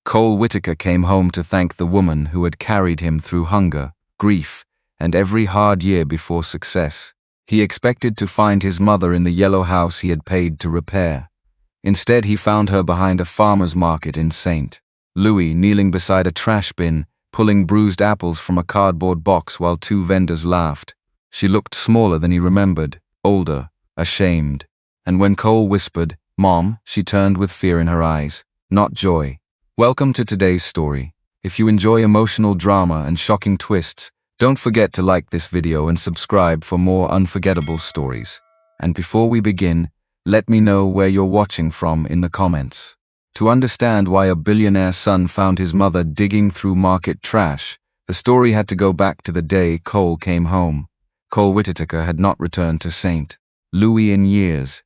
Cole Whitaker came home to thank the woman who had carried him through hunger, grief, and every hard year before success. He expected to find his mother in the yellow house he had paid to repair. Instead, he found her behind a farmer's market in St. Louis, kneeling beside a trash bin, pulling bruised apples from a cardboard box while two vendors laughed. She looked smaller than he remembered, older, ashamed. And when Cole whispered, "Mom," she turned with fear in her eyes, not joy. Welcome to today's story. If you enjoy emotional drama and shocking twists, don't forget to like this video and subscribe for more unforgettable stories. And before we begin, let me know where you're watching from in the comments. To understand why a billionaire son found his mother digging through market trash, the story had to go back to the day Cole came home. Cole Whitaker had not returned to St. Louis in years.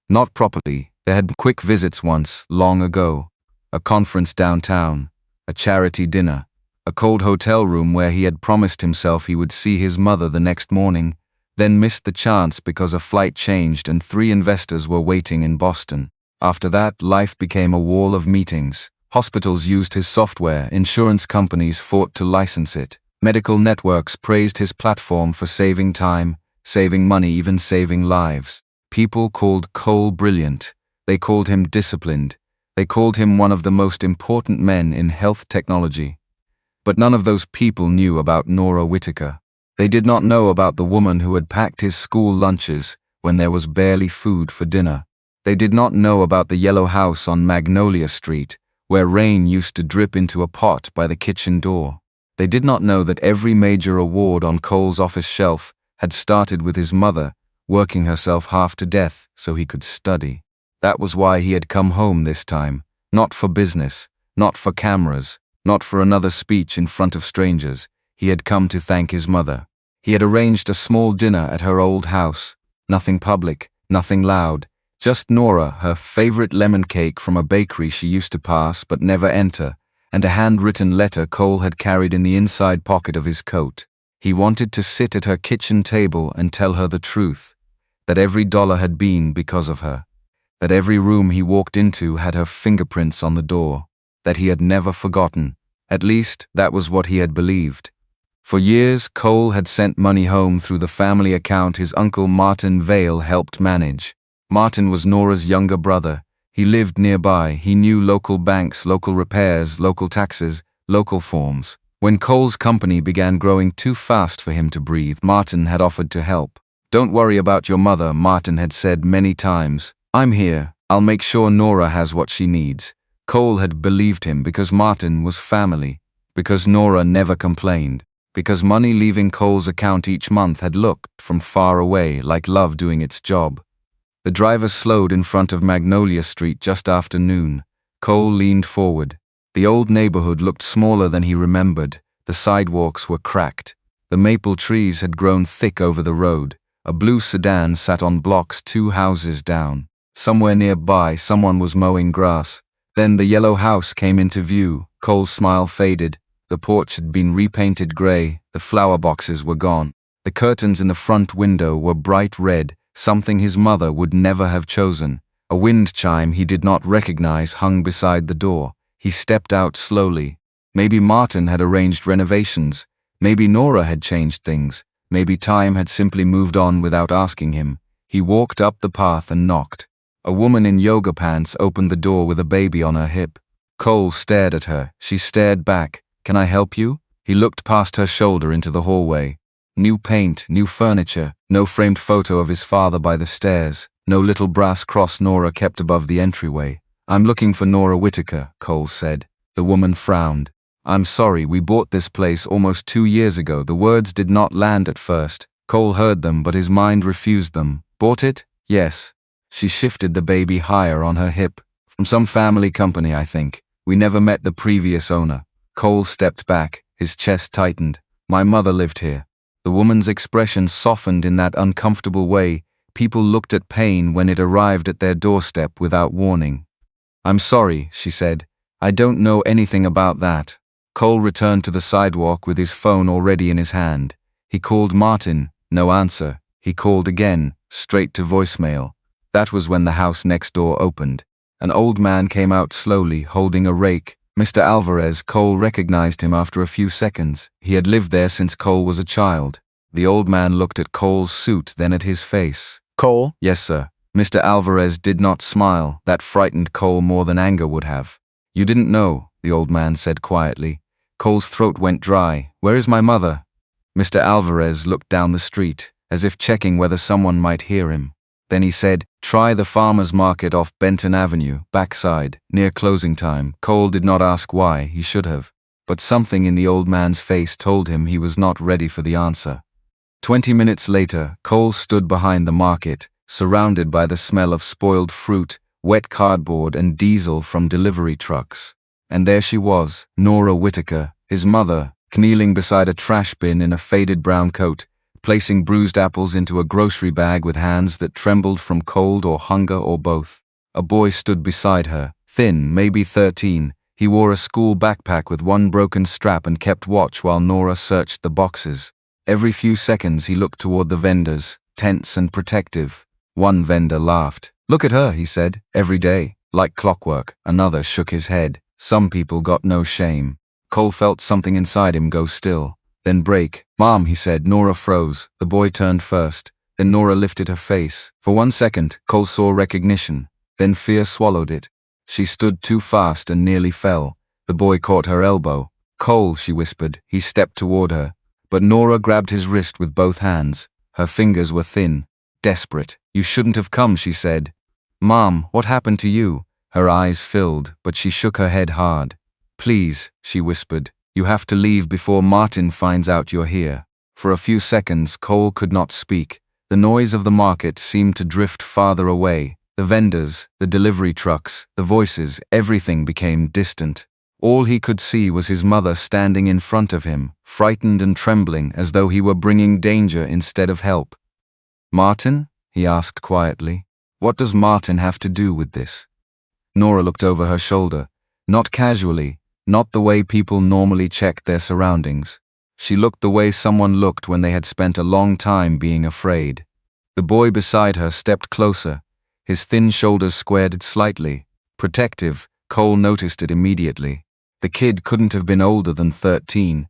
Not properly. They had quick visits once, long ago. A conference downtown, a charity dinner, a cold hotel room where he had promised himself he would see his mother the next morning, then missed the chance because a flight changed and 3 investors were waiting in Boston. After that, life became a wall of meetings. Hospitals used his software, insurance companies fought to license it, medical networks praised his platform for saving time, saving money, even saving lives. People called Cole brilliant. They called him disciplined. They called him one of the most important men in health technology. But none of those people knew about Nora Whitaker. They did not know about the woman who had packed his school lunches when there was barely food for dinner. They did not know about the yellow house on Magnolia Street, where rain used to drip into a pot by the kitchen door. They did not know that every major award on Cole's office shelf had started with his mother working herself half to death so he could study. That was why he had come home this time, not for business, not for cameras, not for another speech in front of strangers. He had come to thank his mother. He had arranged a small dinner at her old house. Nothing public, nothing loud, just Nora, her favorite lemon cake from a bakery she used to pass but never enter, and a handwritten letter Cole had carried in the inside pocket of his coat. He wanted to sit at her kitchen table and tell her the truth, that every dollar had been because of her. That every room he walked into had her fingerprints on the door, that he had never forgotten. At least, that was what he had believed. For years, Cole had sent money home through the family account his uncle Martin Vale helped manage. Martin was Nora's younger brother. He lived nearby. He knew local banks, local repairs, local taxes, local forms. When Cole's company began growing too fast for him to breathe, Martin had offered to help. "Don't worry about your mother," Martin had said many times. "I'm here. I'll make sure Nora has what she needs." Cole had believed him because Martin was family, because Nora never complained, because money leaving Cole's account each month had looked, from far away, like love doing its job. The driver slowed in front of Magnolia Street just after noon. Cole leaned forward. The old neighborhood looked smaller than he remembered. The sidewalks were cracked. The maple trees had grown thick over the road. A blue sedan sat on blocks 2 houses down. Somewhere nearby, someone was mowing grass. Then the yellow house came into view. Cole's smile faded. The porch had been repainted gray. The flower boxes were gone. The curtains in the front window were bright red, something his mother would never have chosen. A wind chime he did not recognize hung beside the door. He stepped out slowly. Maybe Martin had arranged renovations. Maybe Nora had changed things. Maybe time had simply moved on without asking him. He walked up the path and knocked. A woman in yoga pants opened the door with a baby on her hip. Cole stared at her. She stared back. "Can I help you?" He looked past her shoulder into the hallway. New paint, new furniture, no framed photo of his father by the stairs, no little brass cross Nora kept above the entryway. "I'm looking for Nora Whitaker," Cole said. The woman frowned. "I'm sorry, we bought this place almost 2 years ago." The words did not land at first. Cole heard them, but his mind refused them. "Bought it?" "Yes." She shifted the baby higher on her hip. "From some family company, I think. We never met the previous owner." Cole stepped back, his chest tightened. "My mother lived here." The woman's expression softened in that uncomfortable way. People looked at pain when it arrived at their doorstep without warning. "I'm sorry," she said. "I don't know anything about that." Cole returned to the sidewalk with his phone already in his hand. He called Martin, no answer. He called again, straight to voicemail. That was when the house next door opened. An old man came out slowly, holding a rake. Mr. Alvarez. Cole recognized him after a few seconds. He had lived there since Cole was a child. The old man looked at Cole's suit, then at his face. Cole? Yes, sir. Mr. Alvarez did not smile. That frightened Cole more than anger would have. You didn't know, the old man said quietly. Cole's throat went dry. Where is my mother? Mr. Alvarez looked down the street, as if checking whether someone might hear him. Then he said, try the farmer's market off Benton Avenue, backside, near closing time. Cole did not ask why, he should have. But something in the old man's face told him he was not ready for the answer. 20 minutes later, Cole stood behind the market, surrounded by the smell of spoiled fruit, wet cardboard and diesel from delivery trucks. And there she was, Nora Whitaker, his mother, kneeling beside a trash bin in a faded brown coat, placing bruised apples into a grocery bag with hands that trembled from cold or hunger or both. A boy stood beside her, thin, maybe 13. He wore a school backpack with one broken strap and kept watch while Nora searched the boxes. Every few seconds he looked toward the vendors, tense and protective. One vendor laughed. Look at her, he said, every day, like clockwork. Another shook his head. Some people got no shame. Cole felt something inside him go still, then break. Mom, he said. Nora froze. The boy turned first. Then Nora lifted her face. For 1 second, Cole saw recognition. Then fear swallowed it. She stood too fast and nearly fell. The boy caught her elbow. Cole, she whispered. He stepped toward her. But Nora grabbed his wrist with both hands. Her fingers were thin, desperate. You shouldn't have come, she said. Mom, what happened to you? Her eyes filled, but she shook her head hard. Please, she whispered. You have to leave before Martin finds out you're here. For a few seconds, Cole could not speak. The noise of the market seemed to drift farther away. The vendors, the delivery trucks, the voices, everything became distant. All he could see was his mother standing in front of him, frightened and trembling as though he were bringing danger instead of help. Martin? He asked quietly. What does Martin have to do with this? Nora looked over her shoulder, not casually, not the way people normally checked their surroundings. She looked the way someone looked when they had spent a long time being afraid. The boy beside her stepped closer, his thin shoulders squared slightly. Protective, Cole noticed it immediately. The kid couldn't have been older than 13,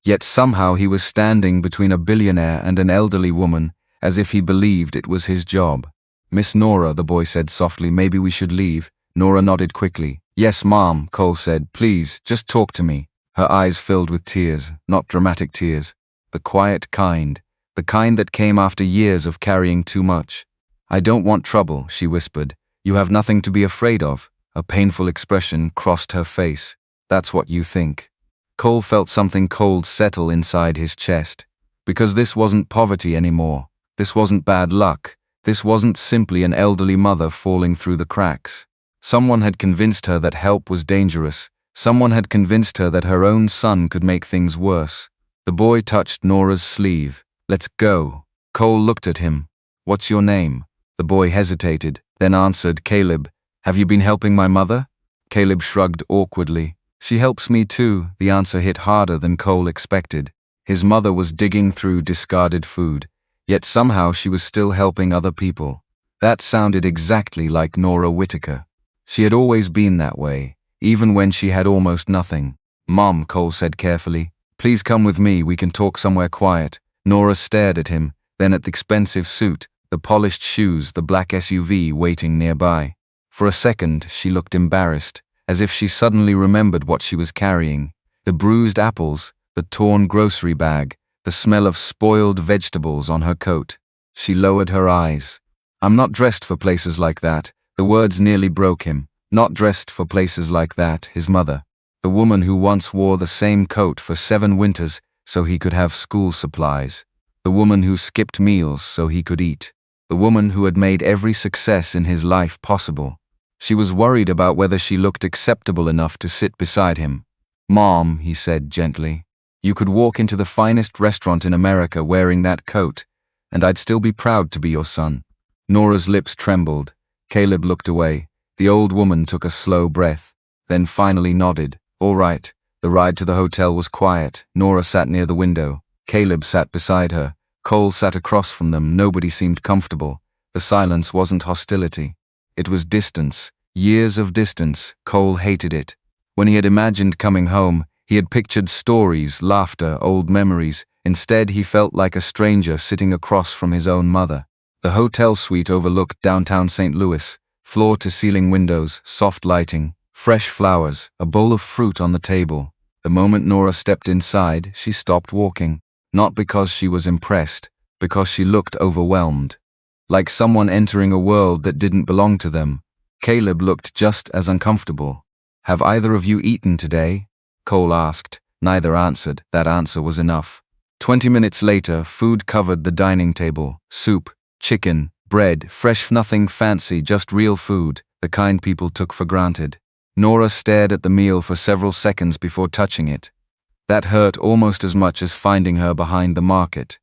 yet somehow he was standing between a billionaire and an elderly woman, as if he believed it was his job. Miss Nora, the boy said softly, maybe we should leave. Nora nodded quickly. Yes, Mom, Cole said. Please, just talk to me. Her eyes filled with tears, not dramatic tears. The quiet kind. The kind that came after years of carrying too much. I don't want trouble, she whispered. You have nothing to be afraid of. A painful expression crossed her face. That's what you think. Cole felt something cold settle inside his chest. Because this wasn't poverty anymore. This wasn't bad luck. This wasn't simply an elderly mother falling through the cracks. Someone had convinced her that help was dangerous. Someone had convinced her that her own son could make things worse. The boy touched Nora's sleeve. Let's go. Cole looked at him. What's your name? The boy hesitated, then answered, Caleb. Have you been helping my mother? Caleb shrugged awkwardly. She helps me too. The answer hit harder than Cole expected. His mother was digging through discarded food, yet somehow she was still helping other people. That sounded exactly like Nora Whitaker. She had always been that way, even when she had almost nothing. Mom, Cole said carefully, please come with me, we can talk somewhere quiet. Nora stared at him, then at the expensive suit, the polished shoes, the black SUV waiting nearby. For a second, she looked embarrassed, as if she suddenly remembered what she was carrying. The bruised apples, the torn grocery bag, the smell of spoiled vegetables on her coat. She lowered her eyes. I'm not dressed for places like that. The words nearly broke him. Not dressed for places like that, his mother. The woman who once wore the same coat for 7 winters so he could have school supplies. The woman who skipped meals so he could eat. The woman who had made every success in his life possible. She was worried about whether she looked acceptable enough to sit beside him. Mom, he said gently, you could walk into the finest restaurant in America wearing that coat, and I'd still be proud to be your son. Nora's lips trembled. Caleb looked away. The old woman took a slow breath, then finally nodded. All right. The ride to the hotel was quiet. Nora sat near the window. Caleb sat beside her. Cole sat across from them. Nobody seemed comfortable. The silence wasn't hostility. It was distance. Years of distance. Cole hated it. When he had imagined coming home, he had pictured stories, laughter, old memories. Instead, he felt like a stranger sitting across from his own mother. The hotel suite overlooked downtown St. Louis, floor-to-ceiling windows, soft lighting, fresh flowers, a bowl of fruit on the table. The moment Nora stepped inside, she stopped walking. Not because she was impressed, because she looked overwhelmed. Like someone entering a world that didn't belong to them. Caleb looked just as uncomfortable. "Have either of you eaten today?" Cole asked. Neither answered. That answer was enough. 20 minutes later, food covered the dining table. Soup, chicken, bread, fresh, nothing fancy, just real food, the kind people took for granted. Nora stared at the meal for several seconds before touching it. That hurt almost as much as finding her behind the market.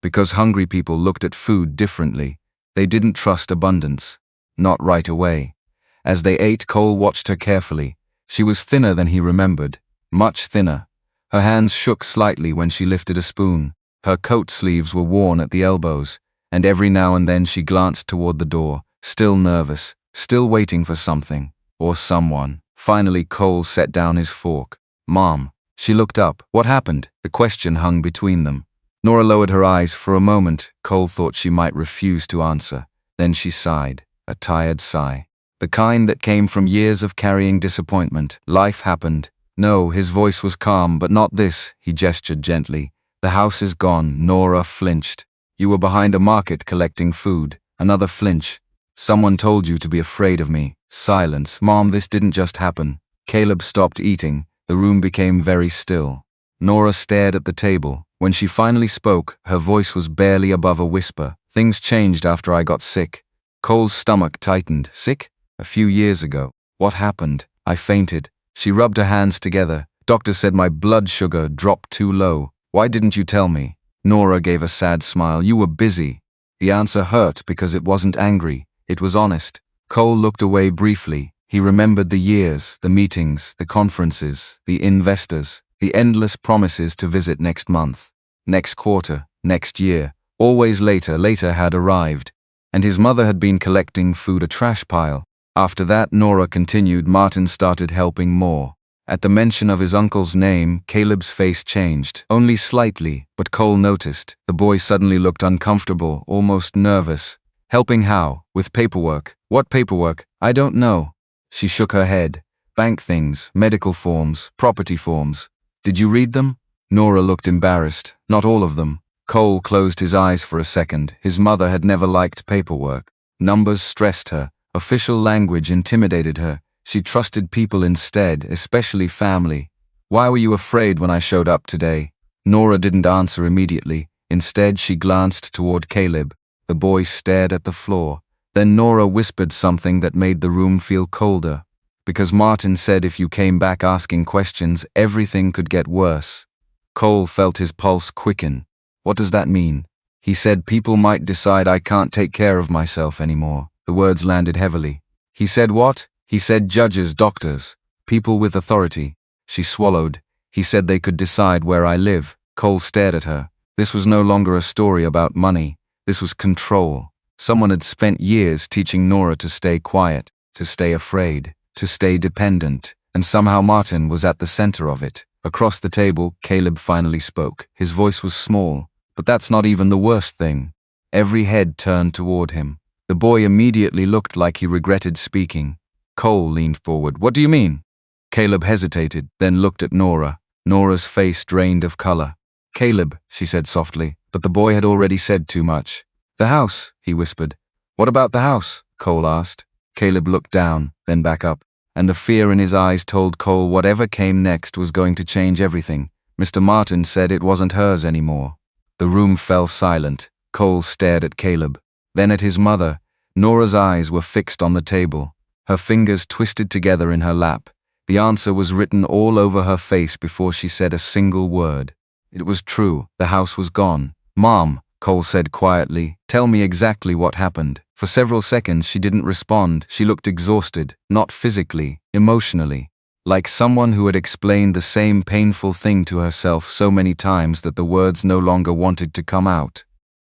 Because hungry people looked at food differently. They didn't trust abundance. Not right away. As they ate, Cole watched her carefully. She was thinner than he remembered. Much thinner. Her hands shook slightly when she lifted a spoon. Her coat sleeves were worn at the elbows, and every now and then she glanced toward the door, still nervous, still waiting for something, or someone. Finally, Cole set down his fork. "Mom." She looked up. What happened? The question hung between them. Nora lowered her eyes for a moment. Cole thought she might refuse to answer. Then she sighed, a tired sigh. The kind that came from years of carrying disappointment. Life happened. No, his voice was calm, but not this, he gestured gently. "The house is gone." Nora flinched. "You were behind a market collecting food." Another flinch. "Someone told you to be afraid of me." Silence. "Mom, this didn't just happen." Caleb stopped eating. The room became very still. Nora stared at the table. When she finally spoke, her voice was barely above a whisper. "Things changed after I got sick." Cole's stomach tightened. "Sick? A few years ago." "What happened?" "I fainted." She rubbed her hands together. "Doctor said my blood sugar dropped too low." "Why didn't you tell me?" Nora gave a sad smile. "You were busy." The answer hurt because it wasn't angry. It was honest. Cole looked away briefly. He remembered the years, the meetings, the conferences, the investors, the endless promises to visit next month, next quarter, next year. Always later. Later had arrived. And his mother had been collecting food, a trash pile. After that, Nora continued, Martin started helping more. At the mention of his uncle's name, Caleb's face changed, only slightly, but Cole noticed. The boy suddenly looked uncomfortable, almost nervous. "Helping how? With paperwork?" "What paperwork?" "I don't know." She shook her head. "Bank things, medical forms, property forms." "Did you read them?" Nora looked embarrassed. "Not all of them." Cole closed his eyes for a second. His mother had never liked paperwork. Numbers stressed her. Official language intimidated her. She trusted people instead, especially family. "Why were you afraid when I showed up today?" Nora didn't answer immediately. Instead, she glanced toward Caleb. The boy stared at the floor. Then Nora whispered something that made the room feel colder. "Because Martin said if you came back asking questions, everything could get worse." Cole felt his pulse quicken. "What does that mean?" "He said people might decide I can't take care of myself anymore." The words landed heavily. "He said what?" "He said judges, doctors, people with authority." She swallowed. "He said they could decide where I live." Cole stared at her. This was no longer a story about money. This was control. Someone had spent years teaching Nora to stay quiet, to stay afraid, to stay dependent, and somehow Martin was at the center of it. Across the table, Caleb finally spoke. His voice was small, but that's not even the worst thing. Every head turned toward him. The boy immediately looked like he regretted speaking. Cole leaned forward. "What do you mean?" Caleb hesitated, then looked at Nora. Nora's face drained of color. "Caleb," she said softly, but the boy had already said too much. "The house," he whispered. "What about the house?" Cole asked. Caleb looked down, then back up, and the fear in his eyes told Cole whatever came next was going to change everything. Mr. Martin said it wasn't hers anymore. The room fell silent. Cole stared at Caleb, then at his mother. Nora's eyes were fixed on the table, her fingers twisted together in her lap. The answer was written all over her face before she said a single word. It was true. The house was gone. "Mom," Cole said quietly, "tell me exactly what happened." For several seconds she didn't respond. She looked exhausted, not physically, emotionally, like someone who had explained the same painful thing to herself so many times that the words no longer wanted to come out.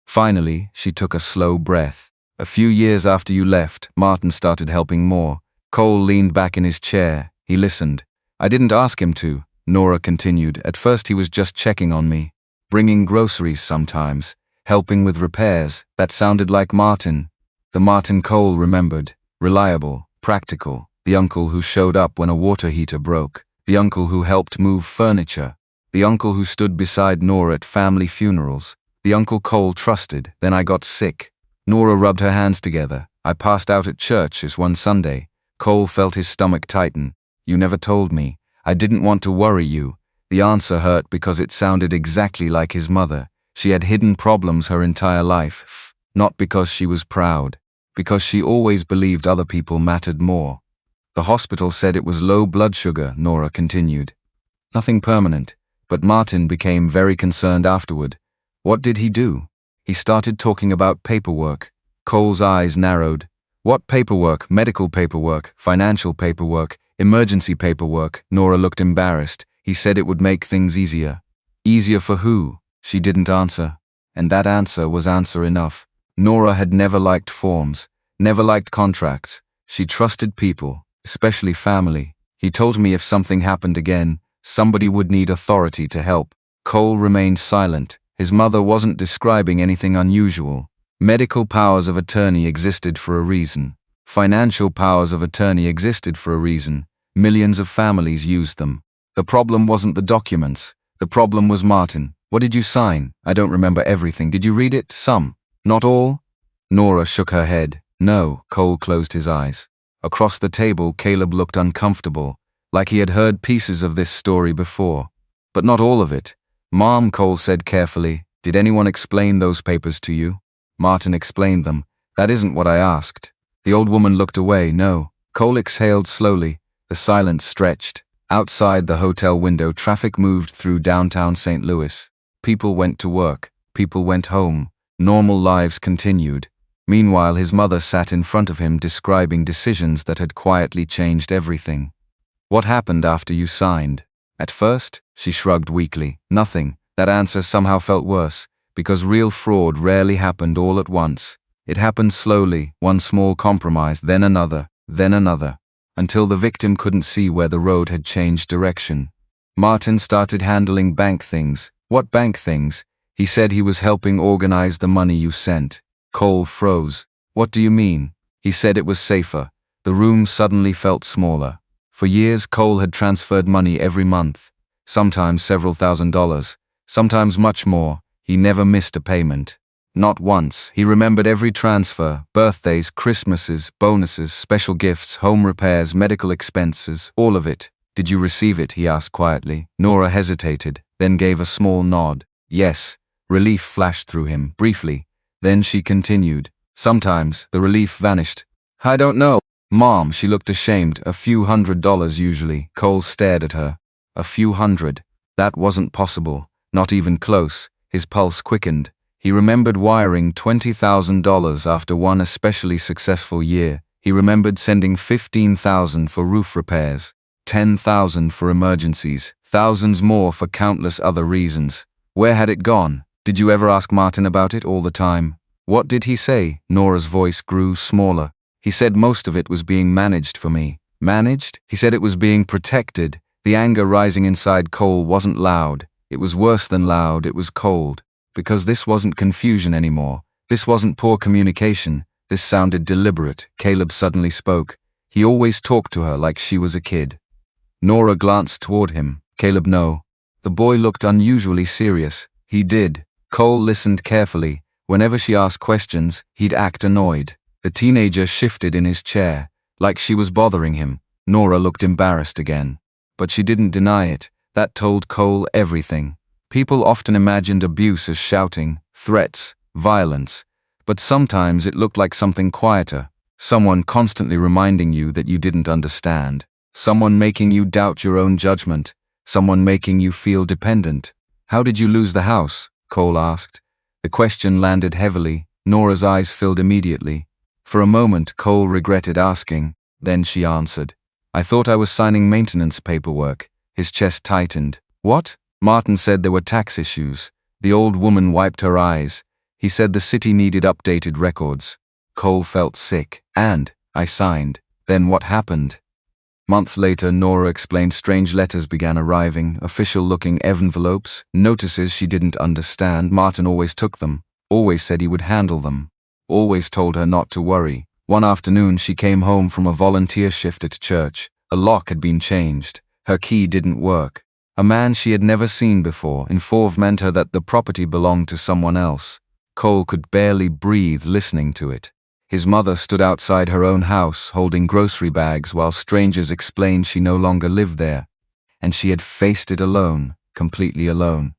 Finally, she took a slow breath. "A few years after you left, Martin started helping more." Cole leaned back in his chair. He listened. I didn't ask him to, Nora continued. At first he was just checking on me. Bringing groceries sometimes. Helping with repairs. That sounded like Martin. The Martin Cole remembered. Reliable, practical. The uncle who showed up when a water heater broke. The uncle who helped move furniture. The uncle who stood beside Nora at family funerals. The uncle Cole trusted. Then I got sick. Nora rubbed her hands together. I passed out at church one Sunday. Cole felt his stomach tighten. You never told me. I didn't want to worry you. The answer hurt because it sounded exactly like his mother. She had hidden problems her entire life. Not because she was proud. Because she always believed other people mattered more. The hospital said it was low blood sugar, Nora continued. Nothing permanent. But Martin became very concerned afterward. What did he do? He started talking about paperwork. Cole's eyes narrowed. What paperwork? Medical paperwork, financial paperwork, emergency paperwork. Nora looked embarrassed. He said it would make things easier. Easier for who? She didn't answer. And that answer was answer enough. Nora had never liked forms, never liked contracts. She trusted people, especially family. He told me if something happened again, somebody would need authority to help. Cole remained silent. His mother wasn't describing anything unusual. Medical powers of attorney existed for a reason. Financial powers of attorney existed for a reason. Millions of families used them. The problem wasn't the documents. The problem was Martin. What did you sign? I don't remember everything. Did you read it? Some. Not all? Nora shook her head. No. Cole closed his eyes. Across the table, Caleb looked uncomfortable, like he had heard pieces of this story before. But not all of it. Mom, Cole said carefully. Did anyone explain those papers to you? Martin explained them. That isn't what I asked. The old woman looked away. No. Cole exhaled slowly. The silence stretched. Outside the hotel window, traffic moved through downtown St. Louis. People went to work. People went home. Normal lives continued. Meanwhile, his mother sat in front of him describing decisions that had quietly changed everything. What happened after you signed? At first, she shrugged weakly. Nothing. That answer somehow felt worse, because real fraud rarely happened all at once. It happened slowly, one small compromise, then another, until the victim couldn't see where the road had changed direction. Martin started handling bank things. What bank things? He said he was helping organize the money you sent. Cole froze. What do you mean? He said it was safer. The room suddenly felt smaller. For years, Cole had transferred money every month, sometimes several $1,000s, sometimes much more. He never missed a payment. Not once. He remembered every transfer, birthdays, Christmases, bonuses, special gifts, home repairs, medical expenses, all of it. Did you receive it? He asked quietly. Nora hesitated, then gave a small nod. Yes. Relief flashed through him, briefly. Then she continued. Sometimes, the relief vanished. I don't know. Mom, she looked ashamed. A few $100s usually. Cole stared at her. A few hundred. That wasn't possible. Not even close. His pulse quickened. He remembered wiring $20,000 after one especially successful year. He remembered sending $15,000 for roof repairs, $10,000 for emergencies, thousands more for countless other reasons. Where had it gone? Did you ever ask Martin about it all the time? What did he say? Nora's voice grew smaller. He said most of it was being managed for me. Managed? He said it was being protected. The anger rising inside Cole wasn't loud. It was worse than loud. It was cold. Because this wasn't confusion anymore. This wasn't poor communication. This sounded deliberate. Caleb suddenly spoke. He always talked to her like she was a kid. Nora glanced toward him. Caleb, no. The boy looked unusually serious. He did. Cole listened carefully. Whenever she asked questions, he'd act annoyed. The teenager shifted in his chair, like she was bothering him. Nora looked embarrassed again. But she didn't deny it. That told Cole everything. People often imagined abuse as shouting, threats, violence, but sometimes it looked like something quieter, someone constantly reminding you that you didn't understand, someone making you doubt your own judgment, someone making you feel dependent. How did you lose the house? Cole asked. The question landed heavily. Nora's eyes filled immediately. For a moment, Cole regretted asking. Then she answered. I thought I was signing maintenance paperwork. His chest tightened. What? Martin said there were tax issues. The old woman wiped her eyes. He said the city needed updated records. Cole felt sick. And I signed. Then what happened? Months later, Nora explained strange letters began arriving, official-looking envelopes, notices she didn't understand. Martin always took them, always said he would handle them, always told her not to worry. One afternoon, she came home from a volunteer shift at church. A lock had been changed. Her key didn't work. A man she had never seen before informed her that the property belonged to someone else. Cole could barely breathe listening to it. His mother stood outside her own house holding grocery bags while strangers explained she no longer lived there, and she had faced it alone, completely alone.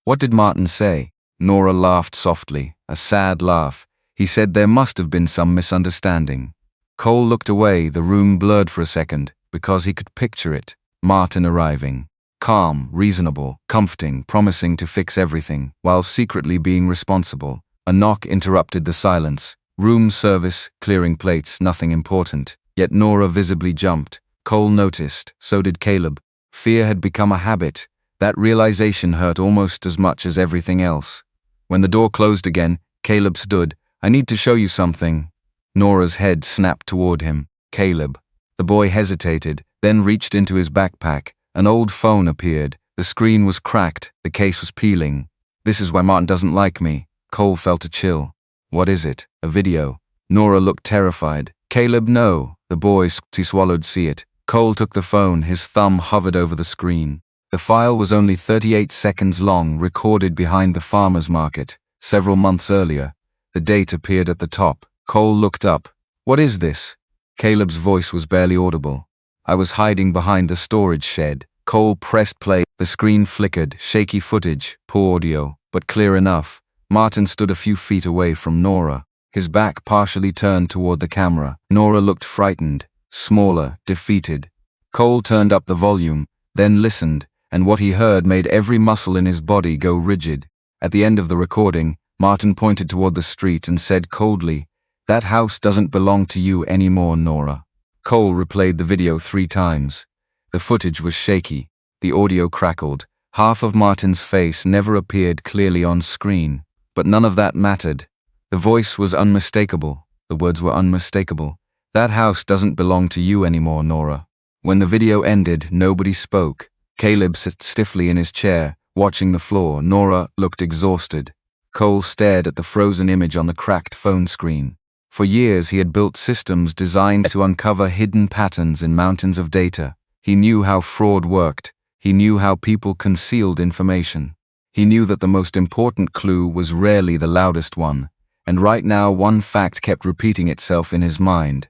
What did Martin say? Nora laughed softly, a sad laugh. He said there must have been some misunderstanding. Cole looked away, the room blurred for a second, because he could picture it. Martin arriving. Calm, reasonable, comforting, promising to fix everything, while secretly being responsible. A knock interrupted the silence. Room service, clearing plates, nothing important. Yet Nora visibly jumped. Cole noticed, so did Caleb. Fear had become a habit. That realization hurt almost as much as everything else. When the door closed again, Caleb stood. "I need to show you something." Nora's head snapped toward him. "Caleb." The boy hesitated, then reached into his backpack. An old phone appeared. The screen was cracked. The case was peeling. "This is why Martin doesn't like me." Cole felt a chill. "What is it?" "A video." Nora looked terrified. "Caleb, no." The boy swallowed. "See it." Cole took the phone. His thumb hovered over the screen. The file was only 38 seconds long, recorded behind the farmer's market, several months earlier. The date appeared at the top. Cole looked up. "What is this?" Caleb's voice was barely audible. "I was hiding behind the storage shed." Cole pressed play. The screen flickered. Shaky footage, poor audio, but clear enough. Martin stood a few feet away from Nora, his back partially turned toward the camera. Nora looked frightened, smaller, defeated. Cole turned up the volume, then listened, and what he heard made every muscle in his body go rigid. At the end of the recording, Martin pointed toward the street and said coldly, "That house doesn't belong to you anymore, Nora." Cole replayed the video 3 times. The footage was shaky. The audio crackled. Half of Martin's face never appeared clearly on screen. But none of that mattered. The voice was unmistakable. The words were unmistakable. "That house doesn't belong to you anymore, Nora." When the video ended, nobody spoke. Caleb sat stiffly in his chair, watching the floor. Nora looked exhausted. Cole stared at the frozen image on the cracked phone screen. For years, he had built systems designed to uncover hidden patterns in mountains of data. He knew how fraud worked. He knew how people concealed information. He knew that the most important clue was rarely the loudest one, and right now one fact kept repeating itself in his mind.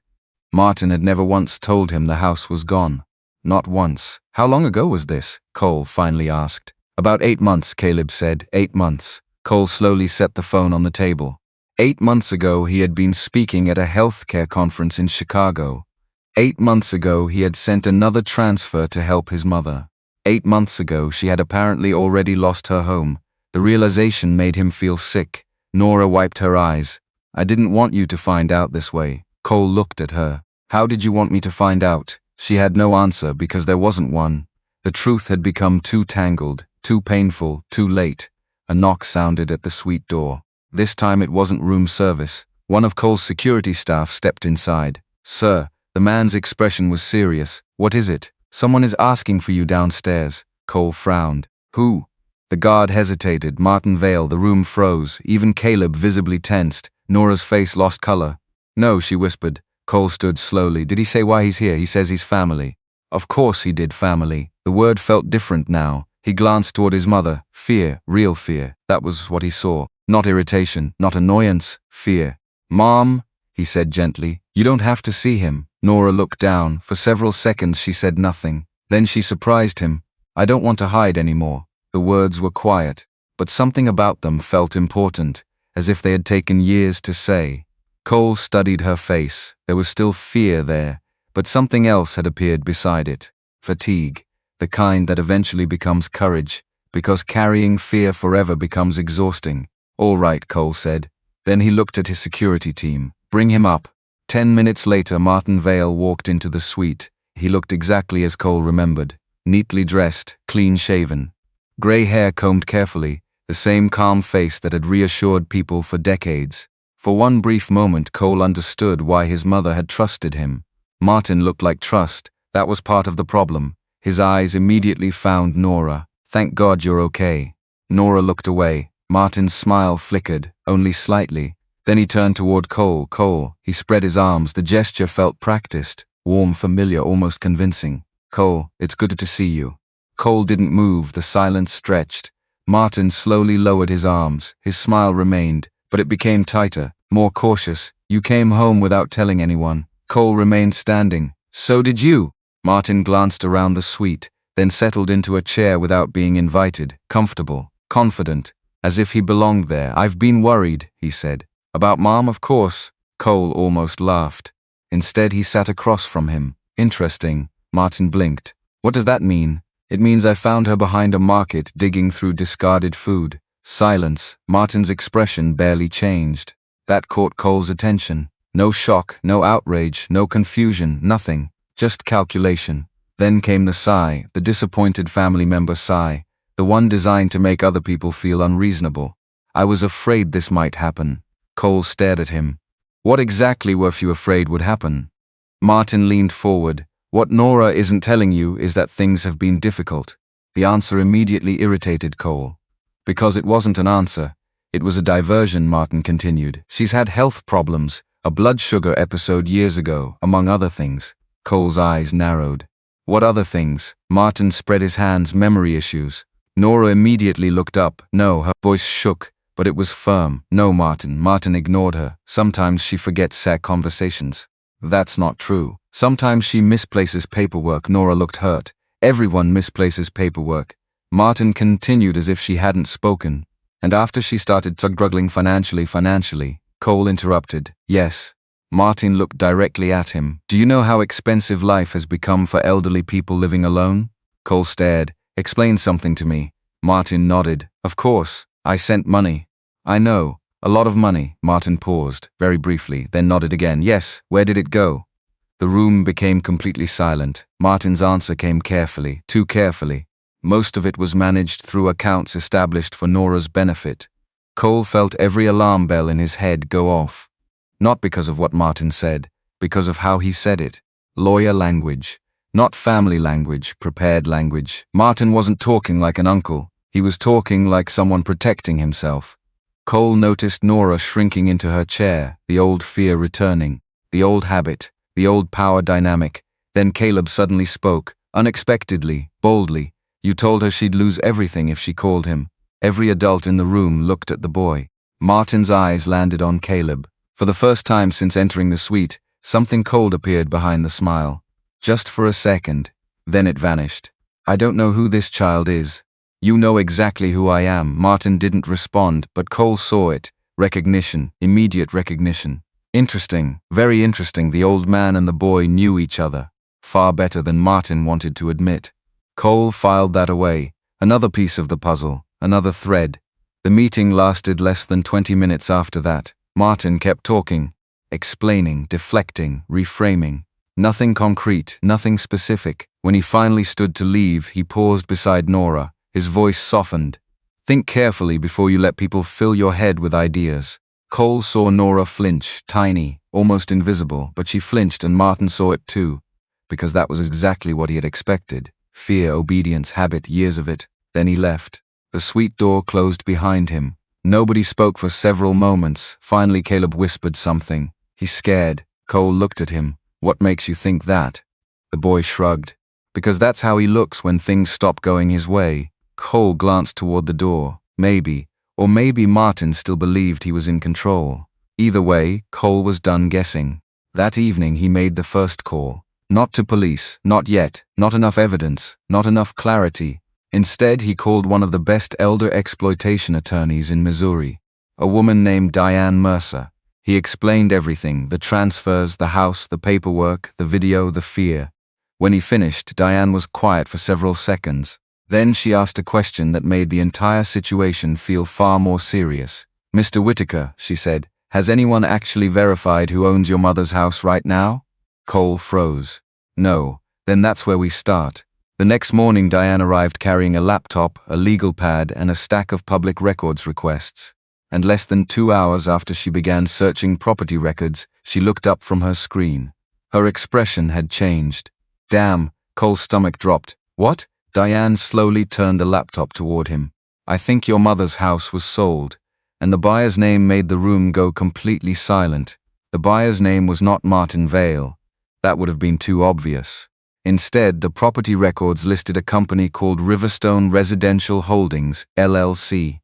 Martin had never once told him the house was gone. Not once. "How long ago was this?" Cole finally asked. "About 8 months, Caleb said. 8 months. Cole slowly set the phone on the table. 8 months ago, he had been speaking at a healthcare conference in Chicago. 8 months ago, he had sent another transfer to help his mother. 8 months ago, she had apparently already lost her home. The realization made him feel sick. Nora wiped her eyes. "I didn't want you to find out this way." Cole looked at her. "How did you want me to find out?" She had no answer because there wasn't one. The truth had become too tangled, too painful, too late. A knock sounded at the suite door. This time it wasn't room service. One of Cole's security staff stepped inside. "Sir." The man's expression was serious. "What is it?" "Someone is asking for you downstairs." Cole frowned. "Who?" The guard hesitated. Martin Vale. The room froze. Even Caleb visibly tensed. Nora's face lost color. "No," she whispered. Cole stood slowly. "Did he say why he's here?" "He says he's family." Of course he did, family. The word felt different now. He glanced toward his mother. Fear, real fear. That was what he saw. Not irritation, not annoyance, fear. "Mom," he said gently, "you don't have to see him." Nora looked down. For several seconds she said nothing. Then she surprised him. "I don't want to hide anymore." The words were quiet, but something about them felt important, as if they had taken years to say. Cole studied her face. There was still fear there, but something else had appeared beside it. Fatigue, the kind that eventually becomes courage, because carrying fear forever becomes exhausting. "All right," Cole said. Then he looked at his security team. "Bring him up." 10 minutes later, Martin Vale walked into the suite. He looked exactly as Cole remembered. Neatly dressed, clean-shaven. Gray hair combed carefully, the same calm face that had reassured people for decades. For one brief moment, Cole understood why his mother had trusted him. Martin looked like trust, That was part of the problem. His eyes immediately found Nora. "Thank God you're okay." Nora looked away. Martin's smile flickered, only slightly. Then he turned toward Cole. Cole. He spread his arms. The gesture felt practiced, warm, familiar, almost convincing. "Cole, it's good to see you." Cole didn't move. The silence stretched. Martin slowly lowered his arms. His smile remained, but it became tighter, more cautious. "You came home without telling anyone." Cole remained standing. "So did you." Martin glanced around the suite, then settled into a chair without being invited, comfortable, confident, as if he belonged there. "I've been worried," he said. "About Mom, of course." Cole almost laughed. Instead, he sat across from him. "Interesting." Martin blinked. "What does that mean?" "It means I found her behind a market digging through discarded food." Silence. Martin's expression barely changed. That caught Cole's attention. No shock, no outrage, no confusion, nothing. Just calculation. Then came the sigh, the disappointed family member sigh, the one designed to make other people feel unreasonable. "I was afraid this might happen." Cole stared at him. "What exactly were you afraid would happen?" Martin leaned forward. "What Nora isn't telling you is that things have been difficult." The answer immediately irritated Cole. Because it wasn't an answer. It was a diversion, Martin continued. "She's had health problems, a blood sugar episode years ago, among other things." Cole's eyes narrowed. "What other things?" Martin spread his hands. "Memory issues." Nora immediately looked up. "No," her voice shook, but it was firm. "No, Martin." Martin ignored her. "Sometimes she forgets sad conversations." "That's not true." "Sometimes she misplaces paperwork." Nora looked hurt. "Everyone misplaces paperwork." Martin continued as if she hadn't spoken. "And after she started struggling financially, Cole interrupted. "Yes." Martin looked directly at him. "Do you know how expensive life has become for elderly people living alone?" Cole stared. "Explain something to me." Martin nodded. "Of course. I sent money." "I know. A lot of money." Martin paused, very briefly, then nodded again. "Yes. Where did it go?" The room became completely silent. Martin's answer came carefully, too carefully. Most of it was managed through accounts established for Nora's benefit. Cole felt every alarm bell in his head go off. Not because of what Martin said, because of how he said it. Lawyer language. Not family language, prepared language. Martin wasn't talking like an uncle. He was talking like someone protecting himself. Cole noticed Nora shrinking into her chair, the old fear returning, the old habit, the old power dynamic. Then Caleb suddenly spoke, unexpectedly, boldly. "You told her she'd lose everything if she called him." Every adult in the room looked at the boy. Martin's eyes landed on Caleb. For the first time since entering the suite, something cold appeared behind the smile. Just for a second. Then it vanished. "I don't know who this child is." "You know exactly who I am." Martin didn't respond, but Cole saw it. Recognition, immediate recognition. Interesting, very interesting. The old man and the boy knew each other. Far better than Martin wanted to admit. Cole filed that away. Another piece of the puzzle, another thread. The meeting lasted less than 20 minutes after that. Martin kept talking, explaining, deflecting, reframing. Nothing concrete, nothing specific. When he finally stood to leave, he paused beside Nora. His voice softened. "Think carefully before you let people fill your head with ideas." Cole saw Nora flinch, tiny, almost invisible, but she flinched and Martin saw it too, because that was exactly what he had expected. Fear, obedience, habit, years of it. Then he left. The suite door closed behind him. Nobody spoke for several moments. Finally, Caleb whispered something. He's scared. Cole looked at him. "What makes you think that?" The boy shrugged. "Because that's how he looks when things stop going his way." Cole glanced toward the door. Maybe, or maybe Martin still believed he was in control. Either way, Cole was done guessing. That evening he made the first call. Not to police, not yet, not enough evidence, not enough clarity. Instead, he called one of the best elder exploitation attorneys in Missouri, a woman named Diane Mercer. He explained everything, the transfers, the house, the paperwork, the video, the fear. When he finished, Diane was quiet for several seconds. Then she asked a question that made the entire situation feel far more serious. "Mr. Whitaker," she said, "has anyone actually verified who owns your mother's house right now?" Cole froze. "No. Then that's where we start." The next morning, Diane arrived carrying a laptop, a legal pad, and a stack of public records requests. And less than 2 hours after she began searching property records, she looked up from her screen. Her expression had changed. Damn, Cole's stomach dropped. What? Diane slowly turned the laptop toward him. I think your mother's house was sold. And the buyer's name made the room go completely silent. The buyer's name was not Martin Vale. That would have been too obvious. Instead, the property records listed a company called Riverstone Residential Holdings, LLC.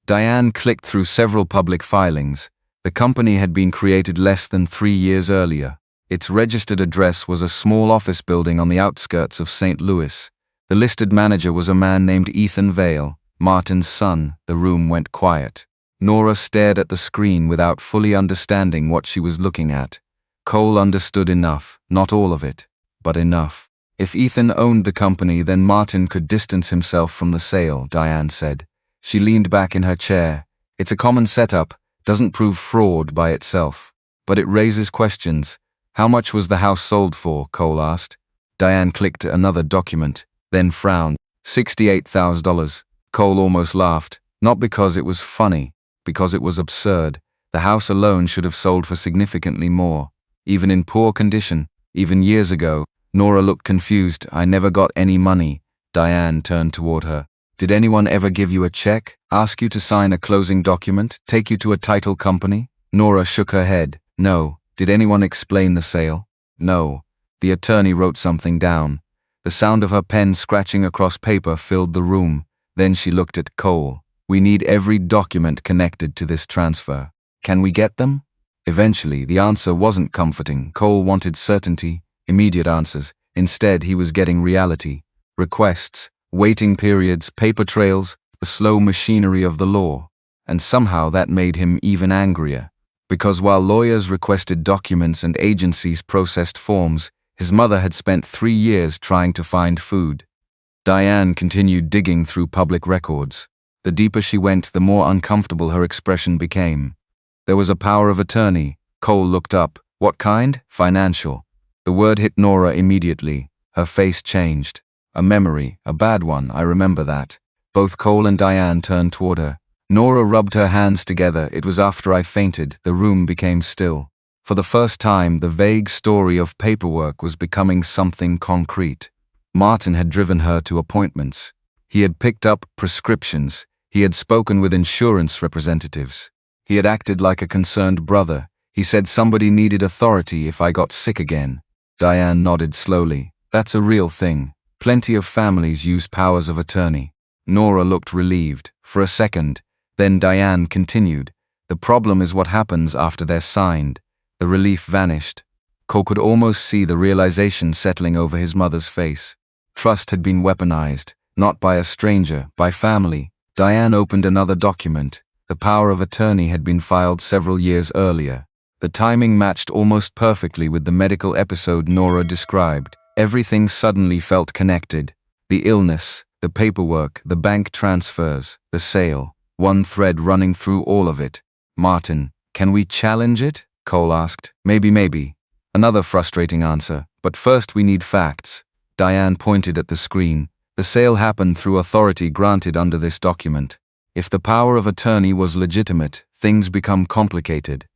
Diane clicked through several public filings. The company had been created less than 3 years earlier. Its registered address was a small office building on the outskirts of St. Louis. The listed manager was a man named Ethan Vale, Martin's son. The room went quiet. Nora stared at the screen without fully understanding what she was looking at. Cole understood enough, not all of it, but enough. If Ethan owned the company, then Martin could distance himself from the sale, Diane said. She leaned back in her chair. It's a common setup, doesn't prove fraud by itself. But it raises questions. How much was the house sold for? Cole asked. Diane clicked another document, then frowned. $68,000. Cole almost laughed, not because it was funny, because it was absurd. The house alone should have sold for significantly more. Even in poor condition, even years ago. Nora looked confused. I never got any money. Diane turned toward her. Did anyone ever give you a check, ask you to sign a closing document, take you to a title company? Nora shook her head. No. Did anyone explain the sale? No. The attorney wrote something down. The sound of her pen scratching across paper filled the room. Then she looked at Cole. We need every document connected to this transfer. Can we get them? Eventually, the answer wasn't comforting. Cole wanted certainty, immediate answers. Instead, he was getting reality. Requests, waiting periods, paper trails, the slow machinery of the law. And somehow that made him even angrier. Because while lawyers requested documents and agencies processed forms, his mother had spent 3 years trying to find food. Diane continued digging through public records. The deeper she went, the more uncomfortable her expression became. There was a power of attorney. Cole looked up. What kind? Financial. The word hit Nora immediately. Her face changed. A memory, a bad one, I remember that. Both Cole and Diane turned toward her. Nora rubbed her hands together. It was after I fainted. The room became still. For the first time, the vague story of paperwork was becoming something concrete. Martin had driven her to appointments. He had picked up prescriptions. He had spoken with insurance representatives. He had acted like a concerned brother. He said somebody needed authority if I got sick again. Diane nodded slowly. That's a real thing. Plenty of families use powers of attorney. Nora looked relieved. For a second. Then Diane continued. The problem is what happens after they're signed. The relief vanished. Cole could almost see the realization settling over his mother's face. Trust had been weaponized, not by a stranger, by family. Diane opened another document. The power of attorney had been filed several years earlier. The timing matched almost perfectly with the medical episode Nora described. Everything suddenly felt connected. The illness, the paperwork, the bank transfers, the sale. One thread running through all of it. Martin, can we challenge it? Cole asked. Maybe. Another frustrating answer. But first we need facts. Diane pointed at the screen. The sale happened through authority granted under this document. If the power of attorney was legitimate, things become complicated.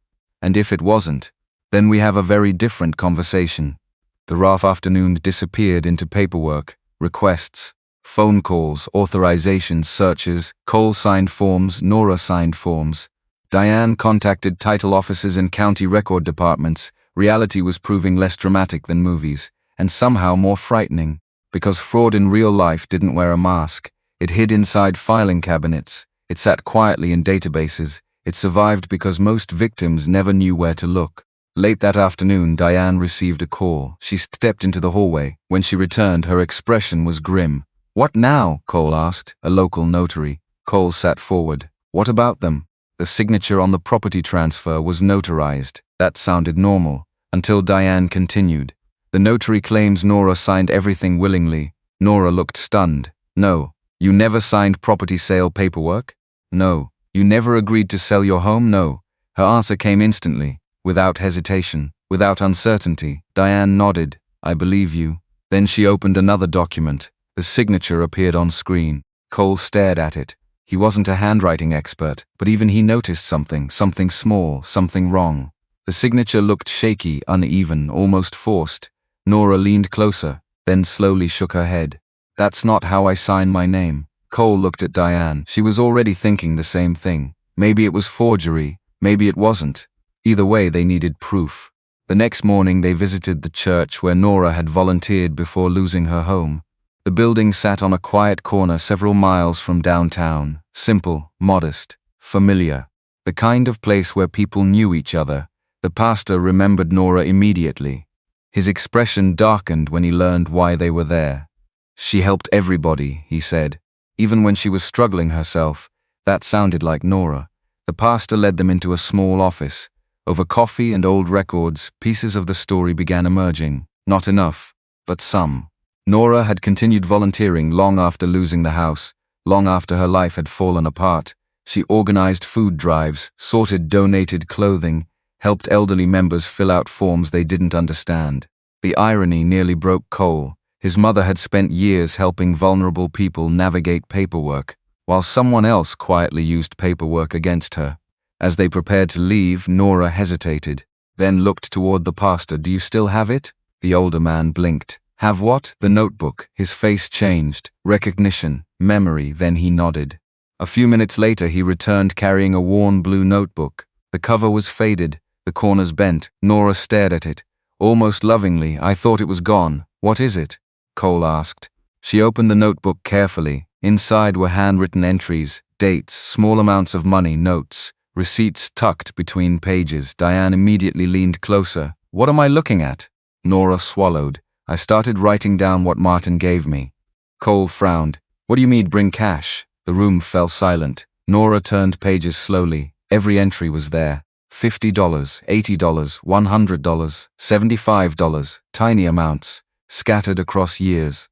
And if it wasn't, then we have a very different conversation. The rough afternoon disappeared into paperwork, requests, phone calls, authorizations, searches. Cole signed forms, Nora signed forms. Diane contacted title offices and county record departments. Reality was proving less dramatic than movies, and somehow more frightening. Because fraud in real life didn't wear a mask. It hid inside filing cabinets. It sat quietly in databases. It survived because most victims never knew where to look. Late that afternoon, Diane received a call. She stepped into the hallway. When she returned, her expression was grim. What now? Cole asked, a local notary. Cole sat forward. What about them? The signature on the property transfer was notarized. That sounded normal, until Diane continued. The notary claims Nora signed everything willingly. Nora looked stunned. No. You never signed property sale paperwork? No. You never agreed to sell your home? No. Her answer came instantly, without hesitation, without uncertainty. Diane nodded. I believe you. Then she opened another document. The signature appeared on screen. Cole stared at it. He wasn't a handwriting expert, but even he noticed something small, something wrong. The signature looked shaky, uneven, almost forced. Nora leaned closer. then slowly shook her head. That's not how I sign my name. Cole looked at Diane. She was already thinking the same thing. Maybe it was forgery, maybe it wasn't. Either way, they needed proof. The next morning they visited the church where Nora had volunteered before losing her home. The building sat on a quiet corner several miles from downtown. Simple, modest, familiar. The kind of place where people knew each other. The pastor remembered Nora immediately. His expression darkened when he learned why they were there. She helped everybody, he said. Even when she was struggling herself, that sounded like Nora. The pastor led them into a small office. Over coffee and old records, pieces of the story began emerging. Not enough, but some. Nora had continued volunteering long after losing the house, long after her life had fallen apart. She organized food drives, sorted donated clothing, helped elderly members fill out forms they didn't understand. The irony nearly broke Cole. His mother had spent years helping vulnerable people navigate paperwork, while someone else quietly used paperwork against her. As they prepared to leave, Nora hesitated, then looked toward the pastor. Do you still have it? The older man blinked. Have what? The notebook. His face changed. Recognition, memory, then he nodded. A few minutes later he returned carrying a worn blue notebook. The cover was faded, the corners bent. Nora stared at it, almost lovingly. I thought it was gone. What is it? Cole asked. She opened the notebook carefully. Inside were handwritten entries, dates, small amounts of money, notes, receipts tucked between pages. Diane immediately leaned closer. What am I looking at? Nora swallowed. I started writing down what Martin gave me. Cole frowned. What do you mean, bring cash? The room fell silent. Nora turned pages slowly. Every entry was there. $50, $80, $100, $75, tiny amounts, scattered across years.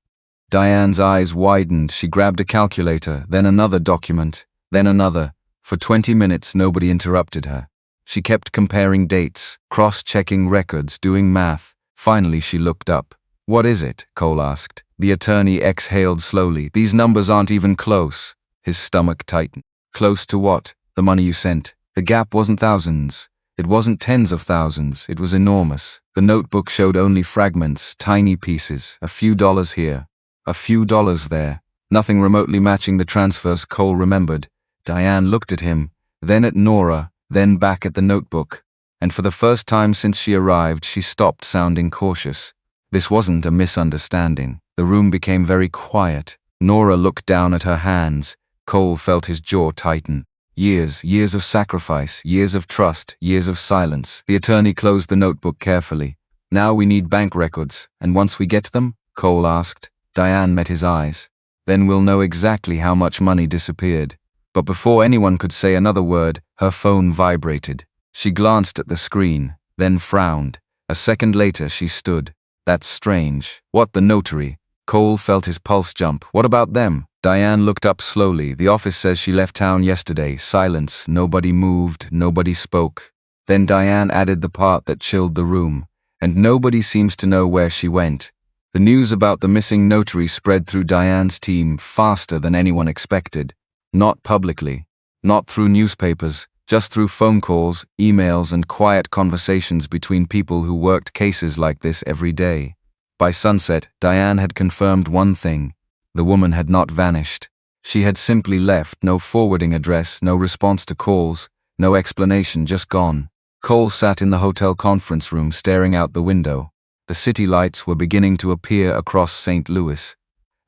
Diane's eyes widened. She grabbed a calculator, then another document, then another. For 20 minutes nobody interrupted her. She kept comparing dates, cross-checking records, doing math. Finally she looked up. What is it? Cole asked. The attorney exhaled slowly. These numbers aren't even close. His stomach tightened. Close to what? The money you sent. The gap wasn't thousands. It wasn't tens of thousands. It was enormous. The notebook showed only fragments, tiny pieces, a few dollars here, a few dollars there. Nothing remotely matching the transfers Cole remembered. Diane looked at him, then at Nora, then back at the notebook. And for the first time since she arrived, she stopped sounding cautious. This wasn't a misunderstanding. The room became very quiet. Nora looked down at her hands. Cole felt his jaw tighten. Years of sacrifice, years of trust, years of silence. The attorney closed the notebook carefully. Now we need bank records, and once we get them? Cole asked. Diane met his eyes. Then we'll know exactly how much money disappeared. But before anyone could say another word, her phone vibrated. She glanced at the screen, then frowned. A second later she stood. That's strange. What, the notary? Cole felt his pulse jump. What about them? Diane looked up slowly. The office says she left town yesterday. Silence. Nobody moved. Nobody spoke. Then Diane added the part that chilled the room. And nobody seems to know where she went. The news about the missing notary spread through Diane's team faster than anyone expected. Not publicly. Not through newspapers. Just through phone calls, emails, and quiet conversations between people who worked cases like this every day. By sunset, Diane had confirmed one thing. The woman had not vanished. She had simply left, no forwarding address, no response to calls, no explanation, just gone. Cole sat in the hotel conference room staring out the window. The city lights were beginning to appear across St. Louis.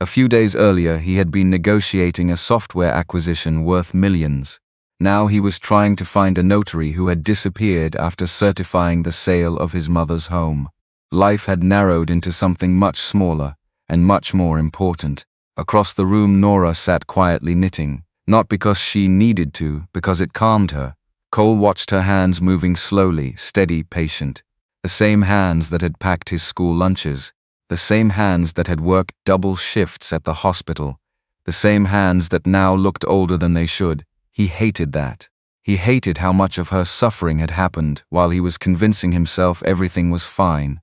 A few days earlier, he had been negotiating a software acquisition worth millions. Now he was trying to find a notary who had disappeared after certifying the sale of his mother's home. Life had narrowed into something much smaller and much more important. Across the room, Nora sat quietly knitting, not because she needed to, because it calmed her. Cole watched her hands moving slowly, steady, patient. The same hands that had packed his school lunches, the same hands that had worked double shifts at the hospital, the same hands that now looked older than they should. He hated that. He hated how much of her suffering had happened while he was convincing himself everything was fine.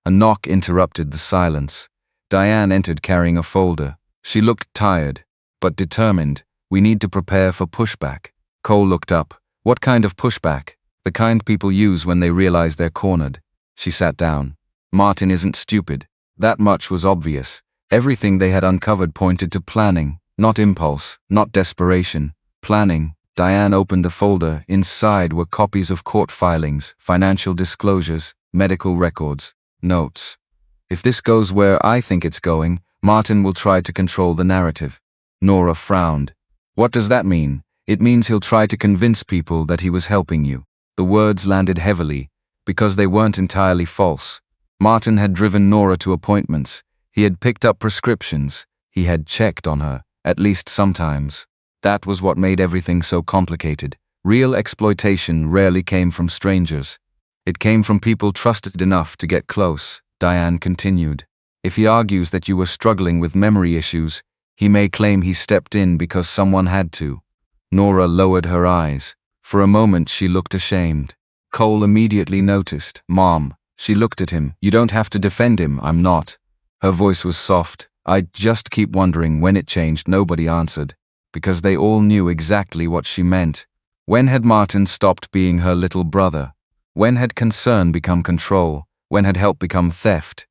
A knock interrupted the silence. Diane entered carrying a folder. She looked tired, but determined. We need to prepare for pushback. Cole looked up. What kind of pushback? The kind people use when they realize they're cornered. She sat down. Martin isn't stupid. That much was obvious. Everything they had uncovered pointed to planning, not impulse, not desperation. Planning. Diane opened the folder. Inside were copies of court filings, financial disclosures, medical records, notes. If this goes where I think it's going, Martin will try to control the narrative. Nora frowned. What does that mean? It means he'll try to convince people that he was helping you. The words landed heavily, because they weren't entirely false. Martin had driven Nora to appointments. He had picked up prescriptions. He had checked on her, at least sometimes. That was what made everything so complicated. Real exploitation rarely came from strangers. It came from people trusted enough to get close. Diane continued. If he argues that you were struggling with memory issues, he may claim he stepped in because someone had to. Nora lowered her eyes. For a moment she looked ashamed. Cole immediately noticed. Mom. She looked at him. You don't have to defend him, I'm not. Her voice was soft. I just keep wondering when it changed. Nobody answered. Because they all knew exactly what she meant. When had Martin stopped being her little brother? When had concern become control? When had help become theft?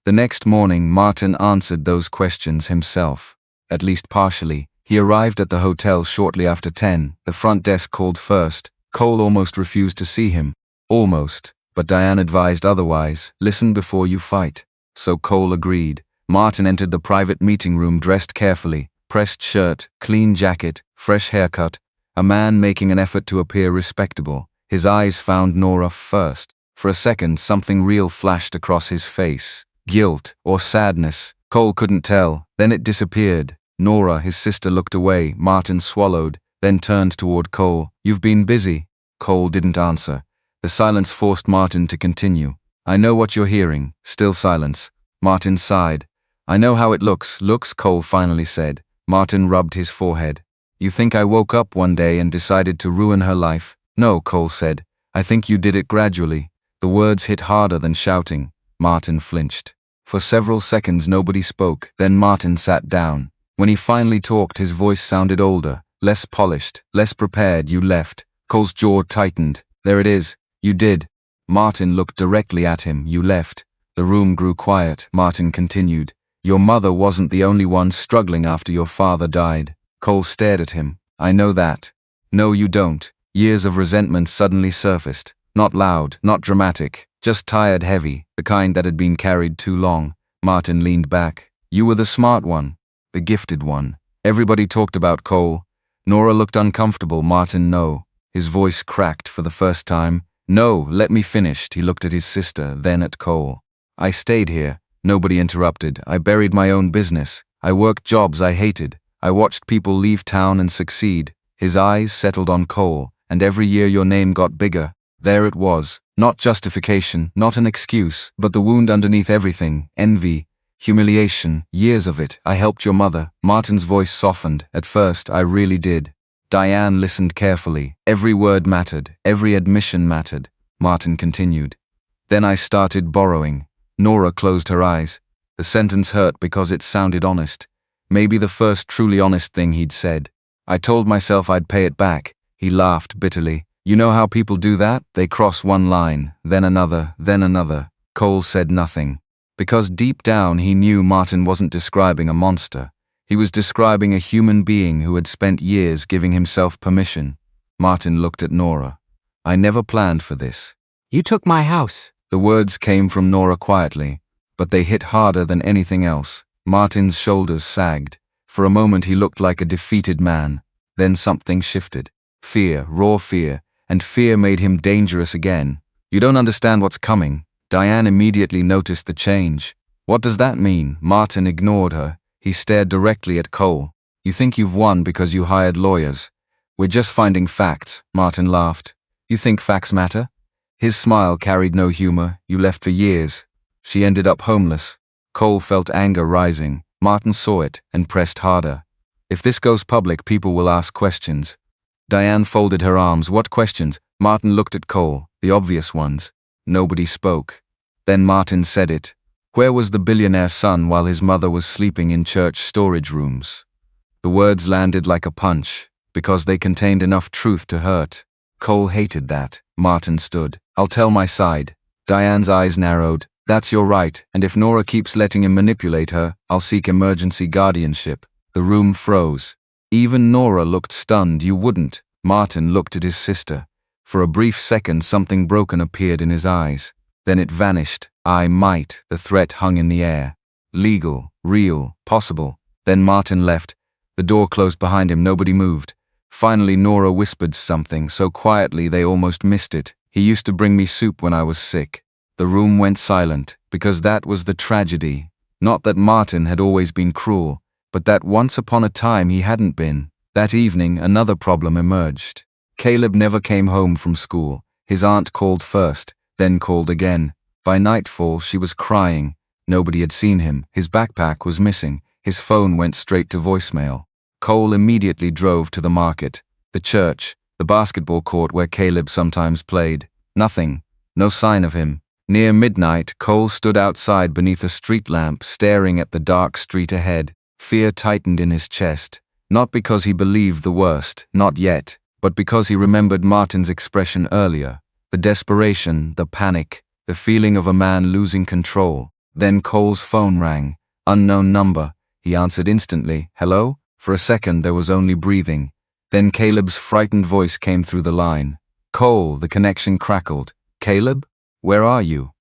The next morning, Martin answered those questions himself. At least partially. He arrived at the hotel shortly after 10. The front desk called first. Cole almost refused to see him. Almost. But Diane advised otherwise. Listen before you fight. So Cole agreed. Martin entered the private meeting room dressed carefully. Pressed shirt, clean jacket, fresh haircut, a man making an effort to appear respectable. His eyes found Nora first. For a second, something real flashed across his face. Guilt or sadness. Cole couldn't tell. Then it disappeared. Nora, his sister, looked away. Martin swallowed, then turned toward Cole. You've been busy. Cole didn't answer. The silence forced Martin to continue. I know what you're hearing. Still silence. Martin sighed. I know how it looks, Cole finally said. Martin rubbed his forehead. You think I woke up one day and decided to ruin her life? No, Cole said. I think you did it gradually. The words hit harder than shouting. Martin flinched. For several seconds nobody spoke. Then Martin sat down. When he finally talked, his voice sounded older, less polished, less prepared. You left. Cole's jaw tightened. There it is. You did. Martin looked directly at him. You left. The room grew quiet. Martin continued. Your mother wasn't the only one struggling after your father died. Cole stared at him. I know that. No, you don't. Years of resentment suddenly surfaced. Not loud, not dramatic, just tired, heavy, the kind that had been carried too long. Martin leaned back. You were the smart one. The gifted one. Everybody talked about Cole. Nora looked uncomfortable. Martin, no. His voice cracked for the first time. No, let me finish. He looked at his sister, then at Cole. I stayed here. Nobody interrupted. I buried my own business. I worked jobs I hated. I watched people leave town and succeed. His eyes settled on Cole, and every year your name got bigger. There it was. Not justification, not an excuse, but the wound underneath everything. Envy, humiliation, years of it. I helped your mother. Martin's voice softened. At first, I really did. Diane listened carefully. Every word mattered. Every admission mattered. Martin continued. Then I started borrowing. Nora closed her eyes. The sentence hurt because it sounded honest. Maybe the first truly honest thing he'd said. I told myself I'd pay it back. He laughed bitterly. You know how people do that? They cross one line, then another, then another. Cole said nothing. Because deep down he knew Martin wasn't describing a monster. He was describing a human being who had spent years giving himself permission. Martin looked at Nora. I never planned for this. You took my house. The words came from Nora quietly, but they hit harder than anything else. Martin's shoulders sagged. For a moment he looked like a defeated man. Then something shifted. Fear, raw fear, and fear made him dangerous again. You don't understand what's coming. Diane immediately noticed the change. What does that mean? Martin ignored her. He stared directly at Cole. You think you've won because you hired lawyers. We're just finding facts. Martin laughed. You think facts matter? His smile carried no humor. You left for years. She ended up homeless. Cole felt anger rising. Martin saw it and pressed harder. If this goes public, people will ask questions. Diane folded her arms. What questions? Martin looked at Cole. The obvious ones. Nobody spoke. Then Martin said it. Where was the billionaire's son while his mother was sleeping in church storage rooms? The words landed like a punch, because they contained enough truth to hurt. Cole hated that. Martin stood. I'll tell my side. Diane's eyes narrowed. That's your right, and if Nora keeps letting him manipulate her, I'll seek emergency guardianship. The room froze. Even Nora looked stunned. You wouldn't. Martin looked at his sister. For a brief second, something broken appeared in his eyes. Then it vanished. I might. The threat hung in the air. Legal, real, possible. Then Martin left. The door closed behind him. Nobody moved. Finally, Nora whispered something so quietly they almost missed it. He used to bring me soup when I was sick. The room went silent, because that was the tragedy. Not that Martin had always been cruel, but that once upon a time he hadn't been. That evening, another problem emerged. Caleb never came home from school. His aunt called first, then called again. By nightfall, she was crying. Nobody had seen him. His backpack was missing. His phone went straight to voicemail. Cole immediately drove to the market, the church, the basketball court where Caleb sometimes played. Nothing. No sign of him. Near midnight, Cole stood outside beneath a street lamp, staring at the dark street ahead. Fear tightened in his chest. Not because he believed the worst, not yet, but because he remembered Martin's expression earlier. The desperation, the panic, the feeling of a man losing control. Then Cole's phone rang. Unknown number. He answered instantly. Hello? For a second there was only breathing. Then Caleb's frightened voice came through the line. Cole, the connection crackled. Caleb? Where are you?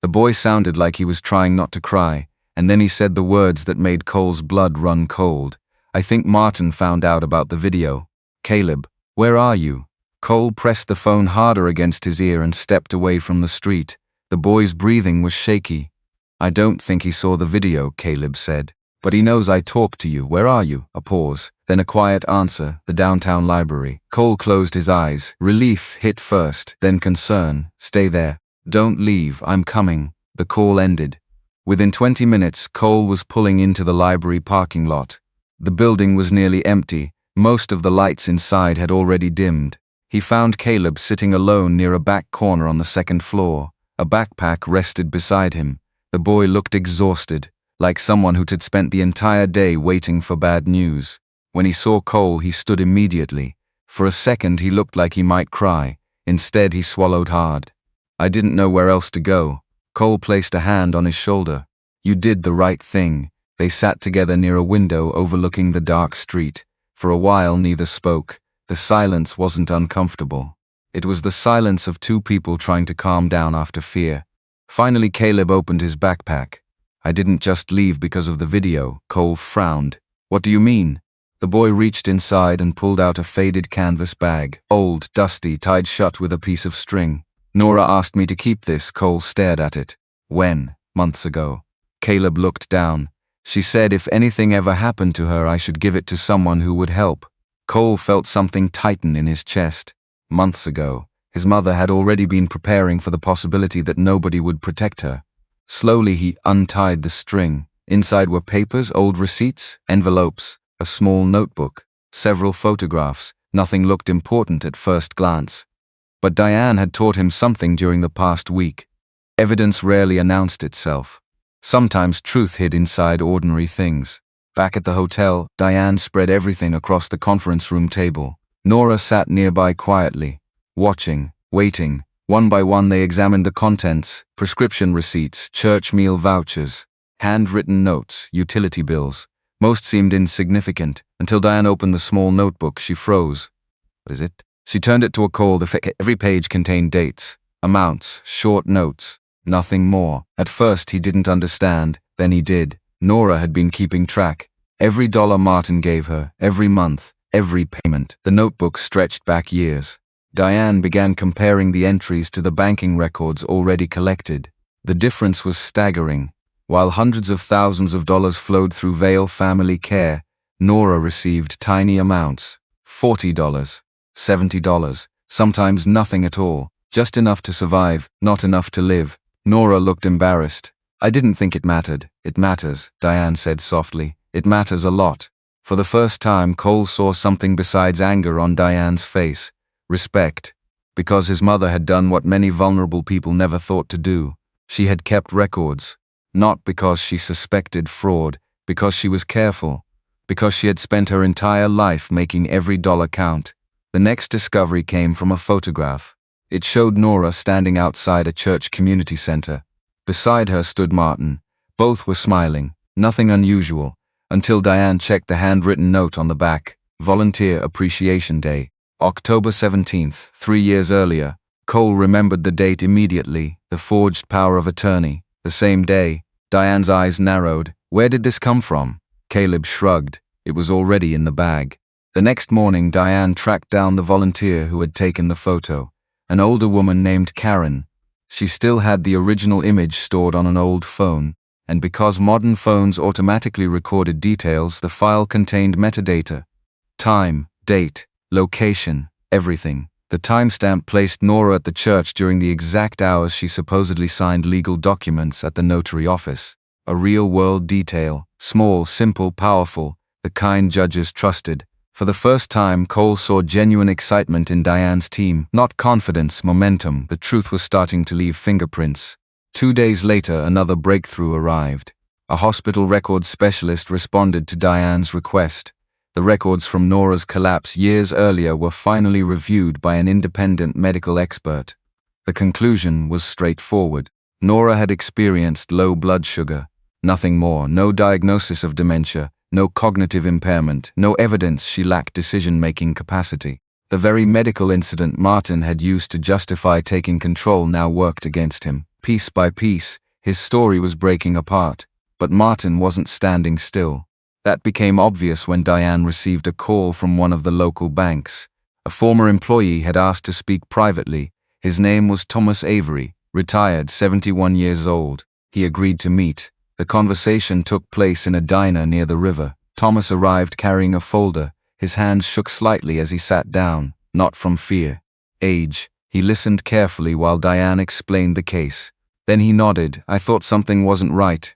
The boy sounded like he was trying not to cry, and then he said the words that made Cole's blood run cold. I think Martin found out about the video. Caleb, where are you? Cole pressed the phone harder against his ear and stepped away from the street. The boy's breathing was shaky. I don't think he saw the video, Caleb said. But he knows I talked to you. Where are you? A pause, then a quiet answer. The downtown library. Cole closed his eyes. Relief hit first, then concern. Stay there. Don't leave. I'm coming. The call ended. Within 20 minutes, Cole was pulling into the library parking lot. The building was nearly empty. Most of the lights inside had already dimmed. He found Caleb sitting alone near a back corner on the second floor. A backpack rested beside him. The boy looked exhausted, like someone who had spent the entire day waiting for bad news. When he saw Cole, he stood immediately. For a second, he looked like he might cry. Instead, he swallowed hard. I didn't know where else to go. Cole placed a hand on his shoulder. You did the right thing. They sat together near a window overlooking the dark street. For a while, neither spoke. The silence wasn't uncomfortable. It was the silence of two people trying to calm down after fear. Finally, Caleb opened his backpack. I didn't just leave because of the video. Cole frowned. What do you mean? The boy reached inside and pulled out a faded canvas bag, old, dusty, tied shut with a piece of string. Nora asked me to keep this. Cole stared at it. When? Months ago. Caleb looked down. She said if anything ever happened to her, I should give it to someone who would help. Cole felt something tighten in his chest. Months ago, his mother had already been preparing for the possibility that nobody would protect her. Slowly he untied the string. Inside were papers, old receipts, envelopes, a small notebook, several photographs. Nothing looked important at first glance. But Diane had taught him something during the past week. Evidence rarely announced itself. Sometimes truth hid inside ordinary things. Back at the hotel, Diane spread everything across the conference room table. Nora sat nearby quietly, watching, waiting. One by one they examined the contents: prescription receipts, church meal vouchers, handwritten notes, utility bills. Most seemed insignificant, until Diane opened the small notebook. She froze. What is it? She turned it to a Cole. Every page contained dates, amounts, short notes, nothing more. At first he didn't understand, then he did. Nora had been keeping track. Every dollar Martin gave her, every month, every payment. The notebook stretched back years. Diane began comparing the entries to the banking records already collected. The difference was staggering. While hundreds of thousands of dollars flowed through Vale Family Care, Nora received tiny amounts. $40, $70, sometimes nothing at all. Just enough to survive, not enough to live. Nora looked embarrassed. I didn't think it mattered. It matters, Diane said softly. It matters a lot. For the first time, Cole saw something besides anger on Diane's face. Respect. Because his mother had done what many vulnerable people never thought to do. She had kept records. Not because she suspected fraud, because she was careful. Because she had spent her entire life making every dollar count. The next discovery came from a photograph. It showed Nora standing outside a church community center. Beside her stood Martin. Both were smiling, nothing unusual, until Diane checked the handwritten note on the back. Volunteer Appreciation Day, October 17th, 3 years earlier. Cole remembered the date immediately, the forged power of attorney. The same day. Diane's eyes narrowed. Where did this come from? Caleb shrugged. It was already in the bag. The next morning, Diane tracked down the volunteer who had taken the photo, an older woman named Karen. She still had the original image stored on an old phone, and because modern phones automatically recorded details, the file contained metadata. Time, date, location, everything. The timestamp placed Nora at the church during the exact hours she supposedly signed legal documents at the notary office. A real-world detail, small, simple, powerful, the kind judges trusted. For the first time, Cole saw genuine excitement in Diane's team, not confidence, momentum. The truth was starting to leave fingerprints. 2 days later, another breakthrough arrived. A hospital records specialist responded to Diane's request. The records from Nora's collapse years earlier were finally reviewed by an independent medical expert. The conclusion was straightforward. Nora had experienced low blood sugar. Nothing more, no diagnosis of dementia, no cognitive impairment, no evidence she lacked decision-making capacity. The very medical incident Martin had used to justify taking control now worked against him. Piece by piece, his story was breaking apart, but Martin wasn't standing still. That became obvious when Diane received a call from one of the local banks. A former employee had asked to speak privately. His name was Thomas Avery, retired, 71 years old. He agreed to meet. The conversation took place in a diner near the river. Thomas arrived carrying a folder. His hands shook slightly as he sat down, not from fear. Age. He listened carefully while Diane explained the case. Then he nodded. I thought something wasn't right.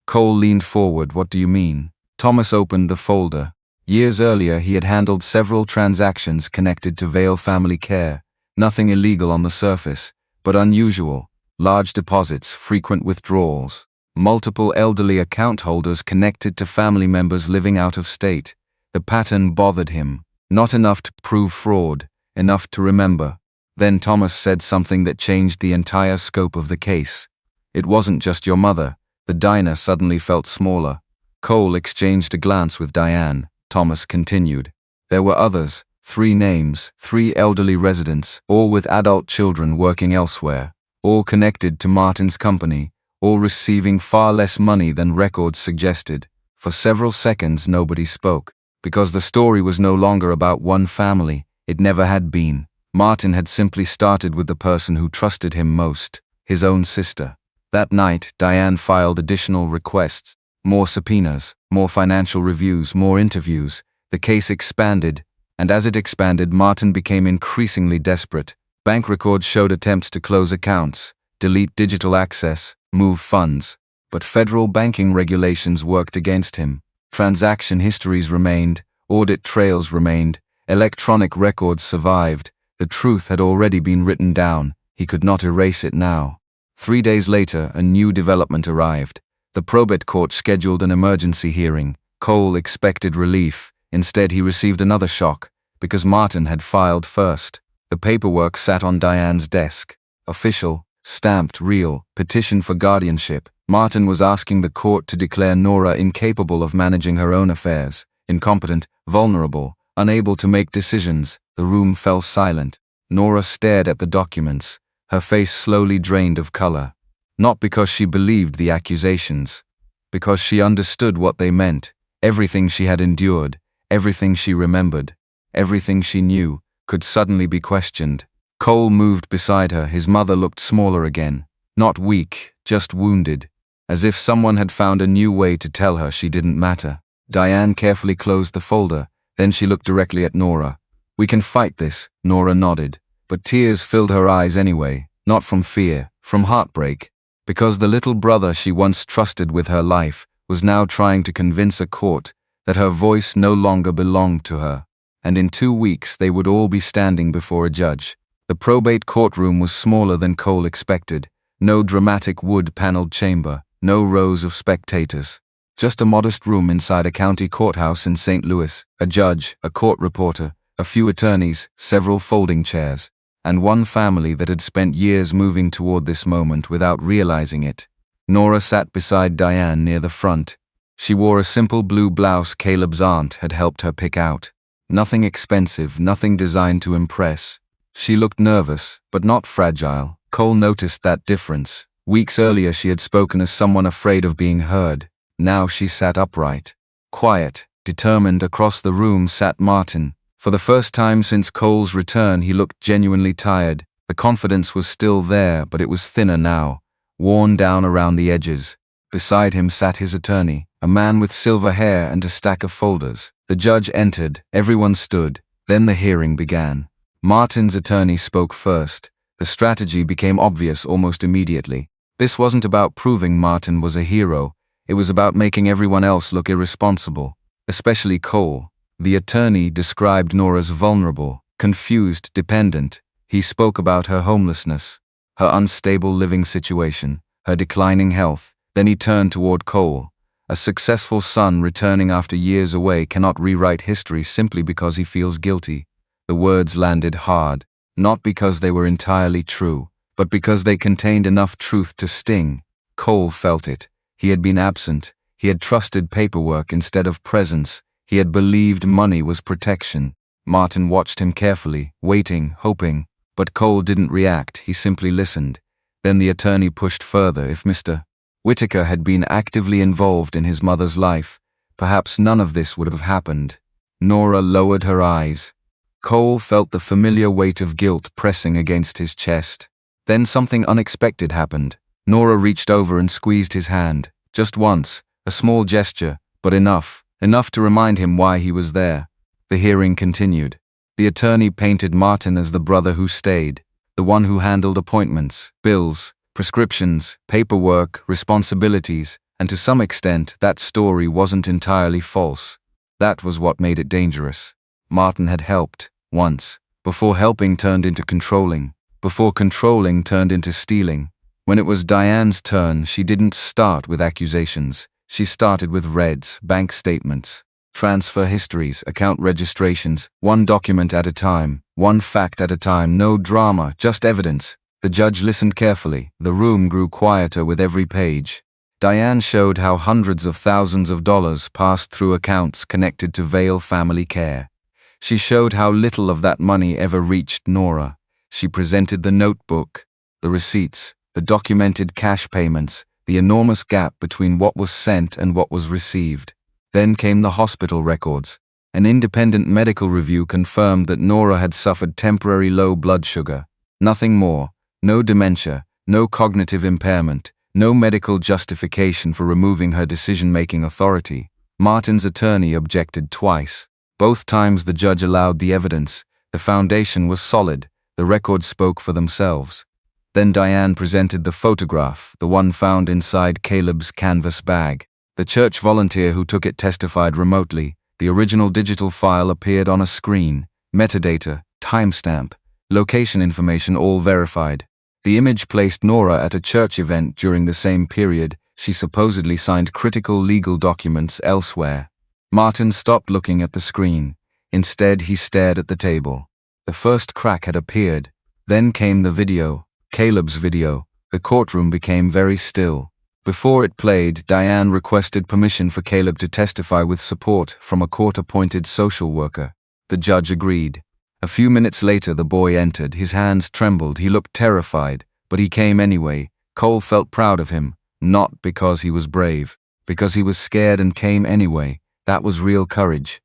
Cole leaned forward. What do you mean? Thomas opened the folder. Years earlier, he had handled several transactions connected to Vale Family Care. Nothing illegal on the surface, but unusual. Large deposits, frequent withdrawals. Multiple elderly account holders connected to family members living out of state. The pattern bothered him. Not enough to prove fraud, enough to remember. Then Thomas said something that changed the entire scope of the case. It wasn't just your mother. The diner suddenly felt smaller. Cole exchanged a glance with Diane. Thomas continued. There were others, 3 names, 3 elderly residents, all with adult children working elsewhere, all connected to Martin's company, all receiving far less money than records suggested. For several seconds nobody spoke, because the story was no longer about one family. It never had been. Martin had simply started with the person who trusted him most, his own sister. That night, Diane filed additional requests. More subpoenas, more financial reviews, more interviews. The case expanded, and as it expanded, Martin became increasingly desperate. Bank records showed attempts to close accounts, delete digital access, move funds. But federal banking regulations worked against him. Transaction histories remained, audit trails remained, electronic records survived. The truth had already been written down. He could not erase it now. 3 days later, a new development arrived. The probate court scheduled an emergency hearing. Cole expected relief. Instead, he received another shock, because Martin had filed first. The paperwork sat on Diane's desk. Official, stamped, real, petition for guardianship. Martin was asking the court to declare Nora incapable of managing her own affairs, incompetent, vulnerable, unable to make decisions. The room fell silent. Nora stared at the documents, her face slowly drained of color. Not because she believed the accusations, because she understood what they meant. Everything she had endured, everything she remembered, everything she knew, could suddenly be questioned. Cole moved beside her. His mother looked smaller again. Not weak, just wounded, as if someone had found a new way to tell her she didn't matter. Diane carefully closed the folder. Then she looked directly at Nora. We can fight this, Nora nodded, but tears filled her eyes anyway, not from fear, from heartbreak. Because the little brother she once trusted with her life was now trying to convince a court that her voice no longer belonged to her. And in 2 weeks they would all be standing before a judge. The probate courtroom was smaller than Cole expected. No dramatic wood-paneled chamber, no rows of spectators. Just a modest room inside a county courthouse in St. Louis. A judge, a court reporter, a few attorneys, several folding chairs. and one family that had spent years moving toward this moment without realizing it. Nora sat beside Diane near the front. She wore a simple blue blouse Caleb's aunt had helped her pick out. Nothing expensive, nothing designed to impress. She looked nervous, but not fragile. Cole noticed that difference. Weeks earlier she had spoken as someone afraid of being heard. Now she sat upright. Quiet, determined. Across the room sat Martin. For the first time since Cole's return, he looked genuinely tired. The confidence was still there, but it was thinner now, worn down around the edges. Beside him sat his attorney, a man with silver hair and a stack of folders. The judge entered, everyone stood, then the hearing began. Martin's attorney spoke first. The strategy became obvious almost immediately. This wasn't about proving Martin was a hero, it was about making everyone else look irresponsible, especially Cole. The attorney described Nora as vulnerable, confused, dependent. He spoke about her homelessness, her unstable living situation, her declining health. Then he turned toward Cole. A successful son returning after years away cannot rewrite history simply because he feels guilty. The words landed hard, not because they were entirely true, but because they contained enough truth to sting. Cole felt it. He had been absent. He had trusted paperwork instead of presence. He had believed money was protection. Martin watched him carefully, waiting, hoping. But Cole didn't react, he simply listened. Then the attorney pushed further. If Mr. Whitaker had been actively involved in his mother's life, perhaps none of this would have happened. Nora lowered her eyes. Cole felt the familiar weight of guilt pressing against his chest. Then something unexpected happened. Nora reached over and squeezed his hand. Just once, a small gesture, but enough to remind him why he was there. The hearing continued. The attorney painted Martin as the brother who stayed, the one who handled appointments, bills, prescriptions, paperwork, responsibilities, and to some extent that story wasn't entirely false. That was what made it dangerous. Martin had helped, once, before helping turned into controlling, before controlling turned into stealing. When it was Diane's turn, she didn't start with accusations. She started with reds, bank statements, transfer histories, account registrations, one document at a time, one fact at a time, no drama, just evidence. The judge listened carefully. The room grew quieter with every page. Diane showed how hundreds of thousands of dollars passed through accounts connected to Vale Family Care. She showed how little of that money ever reached Nora. She presented the notebook, the receipts, the documented cash payments, the enormous gap between what was sent and what was received. Then came the hospital records. An independent medical review confirmed that Nora had suffered temporary low blood sugar. Nothing more. No dementia, no cognitive impairment, no medical justification for removing her decision-making authority. Martin's attorney objected twice. Both times the judge allowed the evidence. The foundation was solid. The records spoke for themselves. Then Diane presented the photograph, the one found inside Caleb's canvas bag. The church volunteer who took it testified remotely. The original digital file appeared on a screen. Metadata, timestamp, location information all verified. The image placed Nora at a church event during the same period. She supposedly signed critical legal documents elsewhere. Martin stopped looking at the screen. Instead, he stared at the table. The first crack had appeared. Then came the video. Caleb's video. The courtroom became very still. Before it played, Diane requested permission for Caleb to testify with support from a court-appointed social worker. The judge agreed. A few minutes later, the boy entered. His hands trembled. He looked terrified, but he came anyway. Cole felt proud of him, not because he was brave, because he was scared and came anyway. That was real courage.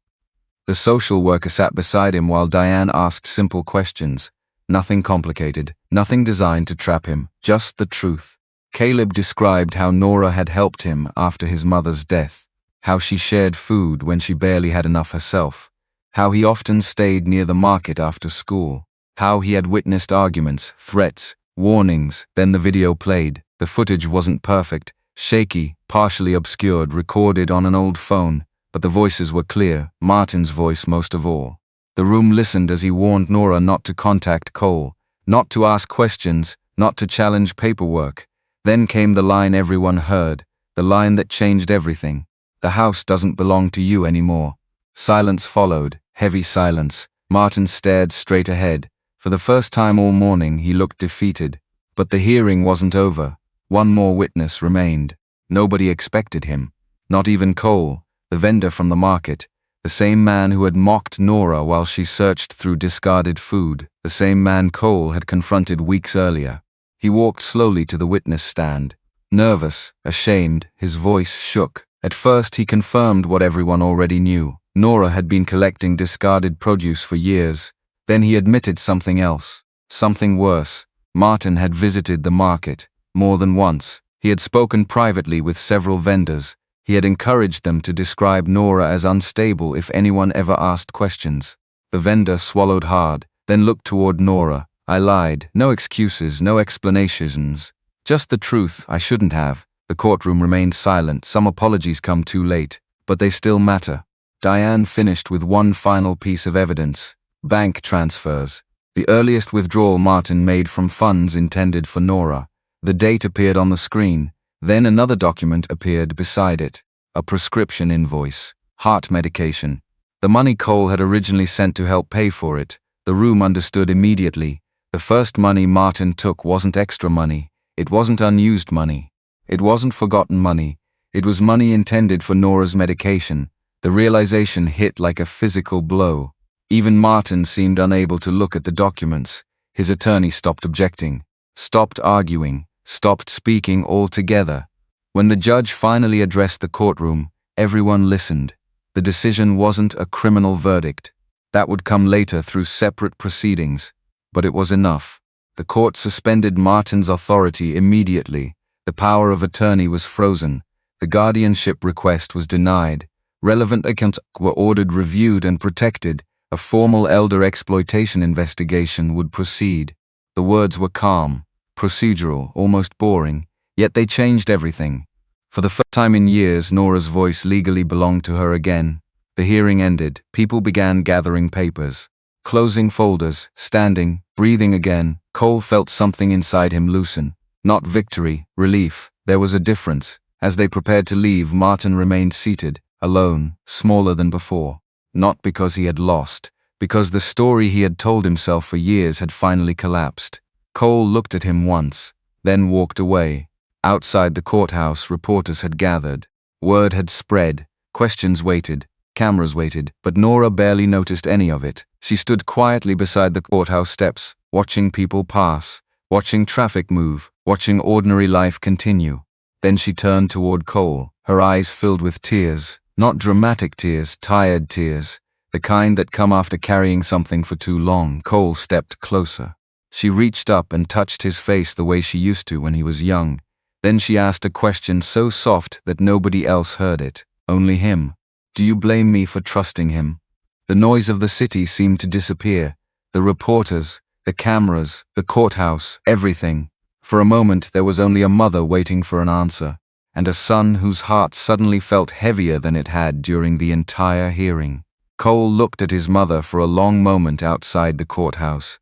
The social worker sat beside him while Diane asked simple questions. Nothing complicated, nothing designed to trap him, just the truth. Caleb described how Nora had helped him after his mother's death, how she shared food when she barely had enough herself, how he often stayed near the market after school, how he had witnessed arguments, threats, warnings. Then the video played. The footage wasn't perfect, shaky, partially obscured, recorded on an old phone, but the voices were clear, Martin's voice most of all. The room listened as he warned Nora not to contact Cole, not to ask questions, not to challenge paperwork. Then came the line everyone heard, the line that changed everything. The house doesn't belong to you anymore. Silence followed, heavy silence. Martin stared straight ahead. For the first time all morning he looked defeated. But the hearing wasn't over. One more witness remained. Nobody expected him. Not even Cole, the vendor from the market. The same man who had mocked Nora while she searched through discarded food. The same man Cole had confronted weeks earlier. He walked slowly to the witness stand. Nervous, ashamed, his voice shook. At first he confirmed what everyone already knew. Nora had been collecting discarded produce for years. Then he admitted something else. Something worse. Martin had visited the market. More than once. He had spoken privately with several vendors. He had encouraged them to describe Nora as unstable if anyone ever asked questions. The vendor swallowed hard, then looked toward Nora. I lied. No excuses, no explanations. Just the truth. I shouldn't have. The courtroom remained silent. Some apologies come too late, but they still matter. Diane finished with one final piece of evidence. Bank transfers. The earliest withdrawal Martin made from funds intended for Nora. The date appeared on the screen. Then another document appeared beside it. A prescription invoice. Heart medication. The money Cole had originally sent to help pay for it. The room understood immediately. The first money Martin took wasn't extra money. It wasn't unused money. It wasn't forgotten money. It was money intended for Nora's medication. The realization hit like a physical blow. Even Martin seemed unable to look at the documents. His attorney stopped objecting, stopped arguing, stopped speaking altogether. When the judge finally addressed the courtroom, everyone listened. The decision wasn't a criminal verdict. That would come later through separate proceedings. But it was enough. The court suspended Martin's authority immediately. The power of attorney was frozen. The guardianship request was denied. Relevant accounts were ordered reviewed and protected. A formal elder exploitation investigation would proceed. The words were calm, procedural, almost boring, yet they changed everything. For the first time in years, Nora's voice legally belonged to her again. The hearing ended. People began gathering papers, closing folders, standing, breathing again. Cole felt something inside him loosen. Not victory, relief. There was a difference. As they prepared to leave, Martin remained seated, alone, smaller than before. Not because he had lost, because the story he had told himself for years had finally collapsed. Cole looked at him once, then walked away. Outside the courthouse, reporters had gathered. Word had spread. Questions waited. Cameras waited, but Nora barely noticed any of it. She stood quietly beside the courthouse steps, watching people pass, watching traffic move, watching ordinary life continue. Then she turned toward Cole, her eyes filled with tears. Not dramatic tears, tired tears, the kind that come after carrying something for too long. Cole stepped closer. She reached up and touched his face the way she used to when he was young. Then she asked a question so soft that nobody else heard it, only him. Do you blame me for trusting him? The noise of the city seemed to disappear. The reporters, the cameras, the courthouse, everything. For a moment there was only a mother waiting for an answer, and a son whose heart suddenly felt heavier than it had during the entire hearing. Cole looked at his mother for a long moment outside the courthouse.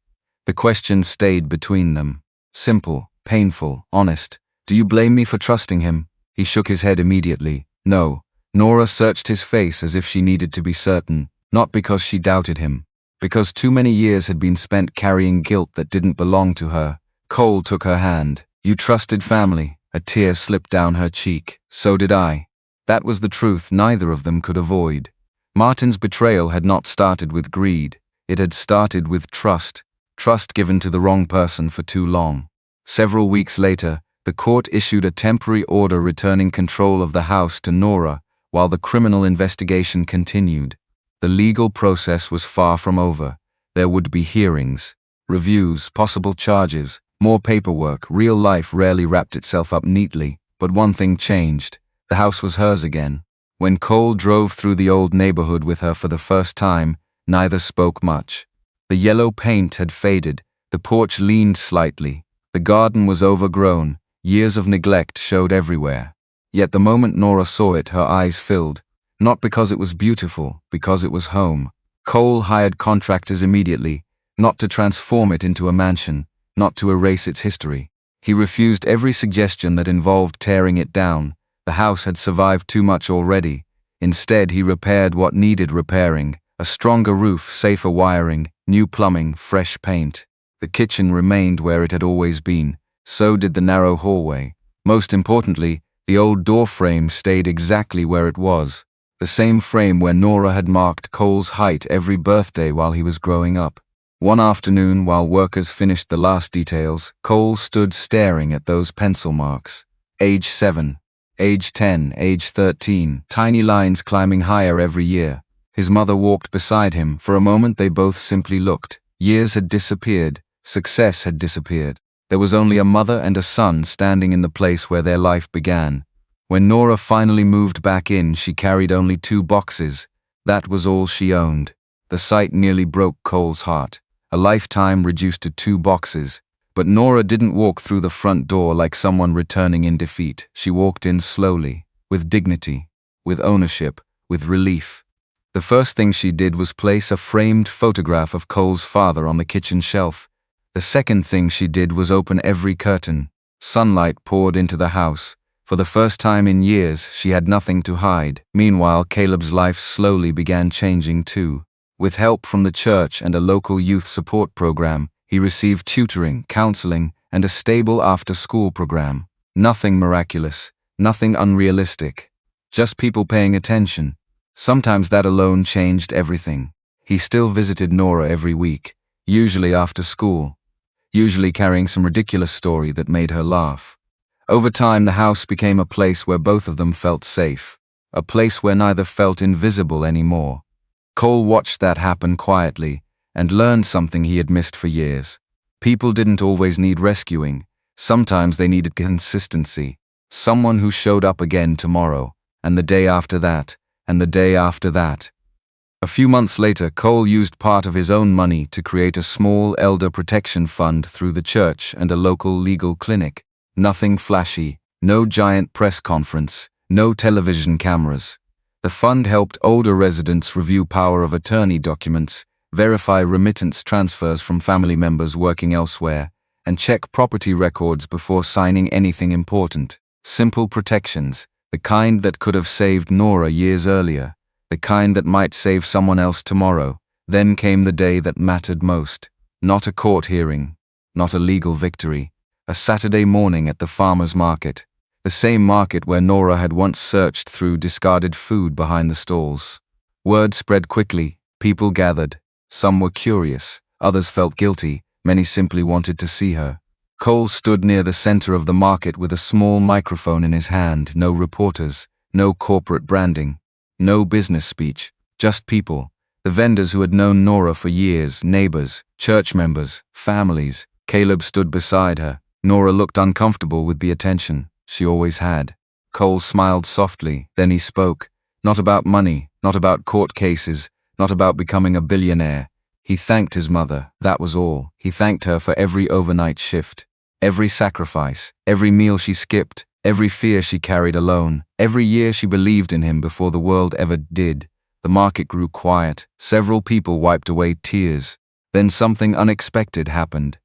The question stayed between them. Simple, painful, honest. Do you blame me for trusting him? He shook his head immediately. No. Nora searched his face as if she needed to be certain, not because she doubted him, because too many years had been spent carrying guilt that didn't belong to her. Cole took her hand. You trusted family. A tear slipped down her cheek. So did I. That was the truth neither of them could avoid. Martin's betrayal had not started with greed. It had started with trust. Trust given to the wrong person for too long. Several weeks later, the court issued a temporary order returning control of the house to Nora while the criminal investigation continued. The legal process was far from over. There would be hearings, reviews, possible charges, more paperwork. Real life rarely wrapped itself up neatly, but one thing changed. The house was hers again. When Cole drove through the old neighborhood with her for the first time, neither spoke much. The yellow paint had faded, the porch leaned slightly, the garden was overgrown, years of neglect showed everywhere. Yet the moment Nora saw it, her eyes filled. Not because it was beautiful, because it was home. Cole hired contractors immediately, not to transform it into a mansion, not to erase its history. He refused every suggestion that involved tearing it down. The house had survived too much already. Instead, he repaired what needed repairing: a stronger roof, safer wiring, new plumbing, fresh paint. The kitchen remained where it had always been, so did the narrow hallway. Most importantly, the old door frame stayed exactly where it was, the same frame where Nora had marked Cole's height every birthday while he was growing up. One afternoon, while workers finished the last details, Cole stood staring at those pencil marks. Age 7, age 10, age 13, tiny lines climbing higher every year. His mother walked beside him. For a moment they both simply looked. Years had disappeared. Success had disappeared. There was only a mother and a son standing in the place where their life began. When Nora finally moved back in, she carried only 2 boxes. That was all she owned. The sight nearly broke Cole's heart. A lifetime reduced to 2 boxes. But Nora didn't walk through the front door like someone returning in defeat. She walked in slowly, with dignity, with ownership, with relief. The first thing she did was place a framed photograph of Cole's father on the kitchen shelf. The second thing she did was open every curtain. Sunlight poured into the house. For the first time in years, she had nothing to hide. Meanwhile, Caleb's life slowly began changing too. With help from the church and a local youth support program, he received tutoring, counseling, and a stable after-school program. Nothing miraculous, nothing unrealistic. Just people paying attention. Sometimes that alone changed everything. He still visited Nora every week, usually after school, usually carrying some ridiculous story that made her laugh. Over time, the house became a place where both of them felt safe, a place where neither felt invisible anymore. Cole watched that happen quietly and learned something he had missed for years. People didn't always need rescuing. Sometimes they needed consistency. Someone who showed up again tomorrow, and the day after that, and the day after that. A few months later, Cole used part of his own money to create a small elder protection fund through the church and a local legal clinic. Nothing flashy, no giant press conference, no television cameras. The fund helped older residents review power of attorney documents, verify remittance transfers from family members working elsewhere, and check property records before signing anything important. Simple protections, the kind that could have saved Nora years earlier, the kind that might save someone else tomorrow. Then came the day that mattered most. Not a court hearing, not a legal victory. A Saturday morning at the farmer's market. The same market where Nora had once searched through discarded food behind the stalls. Word spread quickly, people gathered. Some were curious, others felt guilty, many simply wanted to see her. Cole stood near the center of the market with a small microphone in his hand. No reporters, no corporate branding, no business speech, just people. The vendors who had known Nora for years, neighbors, church members, families. Caleb stood beside her. Nora looked uncomfortable with the attention. She always had. Cole smiled softly, then he spoke. Not about money, not about court cases, not about becoming a billionaire. He thanked his mother, that was all. He thanked her for every overnight shift, every sacrifice, every meal she skipped, every fear she carried alone, every year she believed in him before the world ever did. The market grew quiet. Several people wiped away tears. Then something unexpected happened.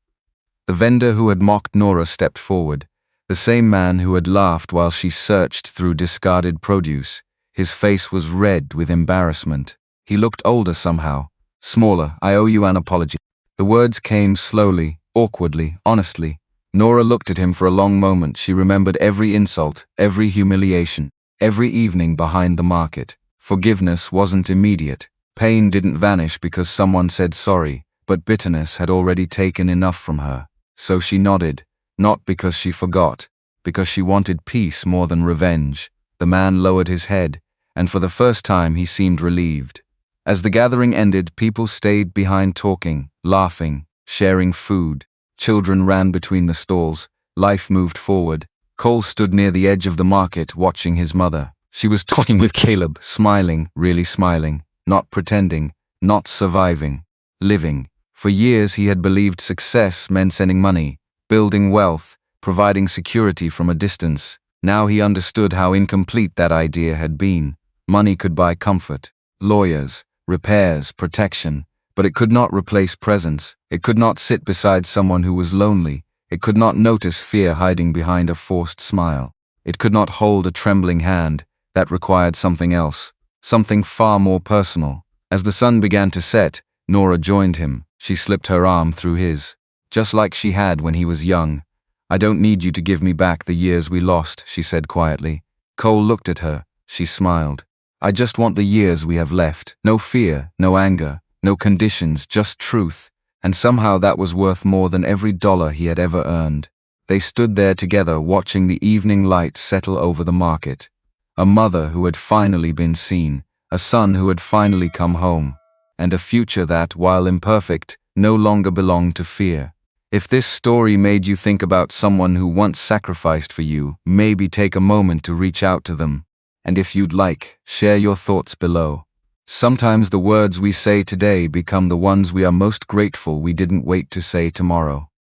The vendor who had mocked Nora stepped forward. The same man who had laughed while she searched through discarded produce. His face was red with embarrassment. He looked older somehow. Smaller. I owe you an apology. The words came slowly, awkwardly, honestly. Nora looked at him for a long moment. She remembered every insult, every humiliation, every evening behind the market. Forgiveness wasn't immediate. Pain didn't vanish because someone said sorry, but bitterness had already taken enough from her. So she nodded. Not because she forgot, because she wanted peace more than revenge. The man lowered his head, and for the first time he seemed relieved. As the gathering ended, people stayed behind talking, laughing, sharing food. Children ran between the stalls. Life moved forward. Cole stood near the edge of the market, watching his mother. She was talking with Caleb, smiling, really smiling, not pretending, not surviving, living. For years he had believed success meant sending money, building wealth, providing security from a distance. Now he understood how incomplete that idea had been. Money could buy comfort, lawyers, repairs, protection, but it could not replace presence. It could not sit beside someone who was lonely. It could not notice fear hiding behind a forced smile. It could not hold a trembling hand. That required something else, something far more personal. As the sun began to set, Nora joined him. She slipped her arm through his. just like she had when he was young. "I don't need you to give me back the years we lost," she said quietly. Cole looked at her. She smiled. "I just want the years we have left. No fear, no anger, no conditions, just truth." And somehow that was worth more than every dollar he had ever earned. They stood there together watching the evening light settle over the market. A mother who had finally been seen, a son who had finally come home, and a future that, while imperfect, no longer belonged to fear. If this story made you think about someone who once sacrificed for you, maybe take a moment to reach out to them. And if you'd like, share your thoughts below. Sometimes the words we say today become the ones we are most grateful we didn't wait to say tomorrow.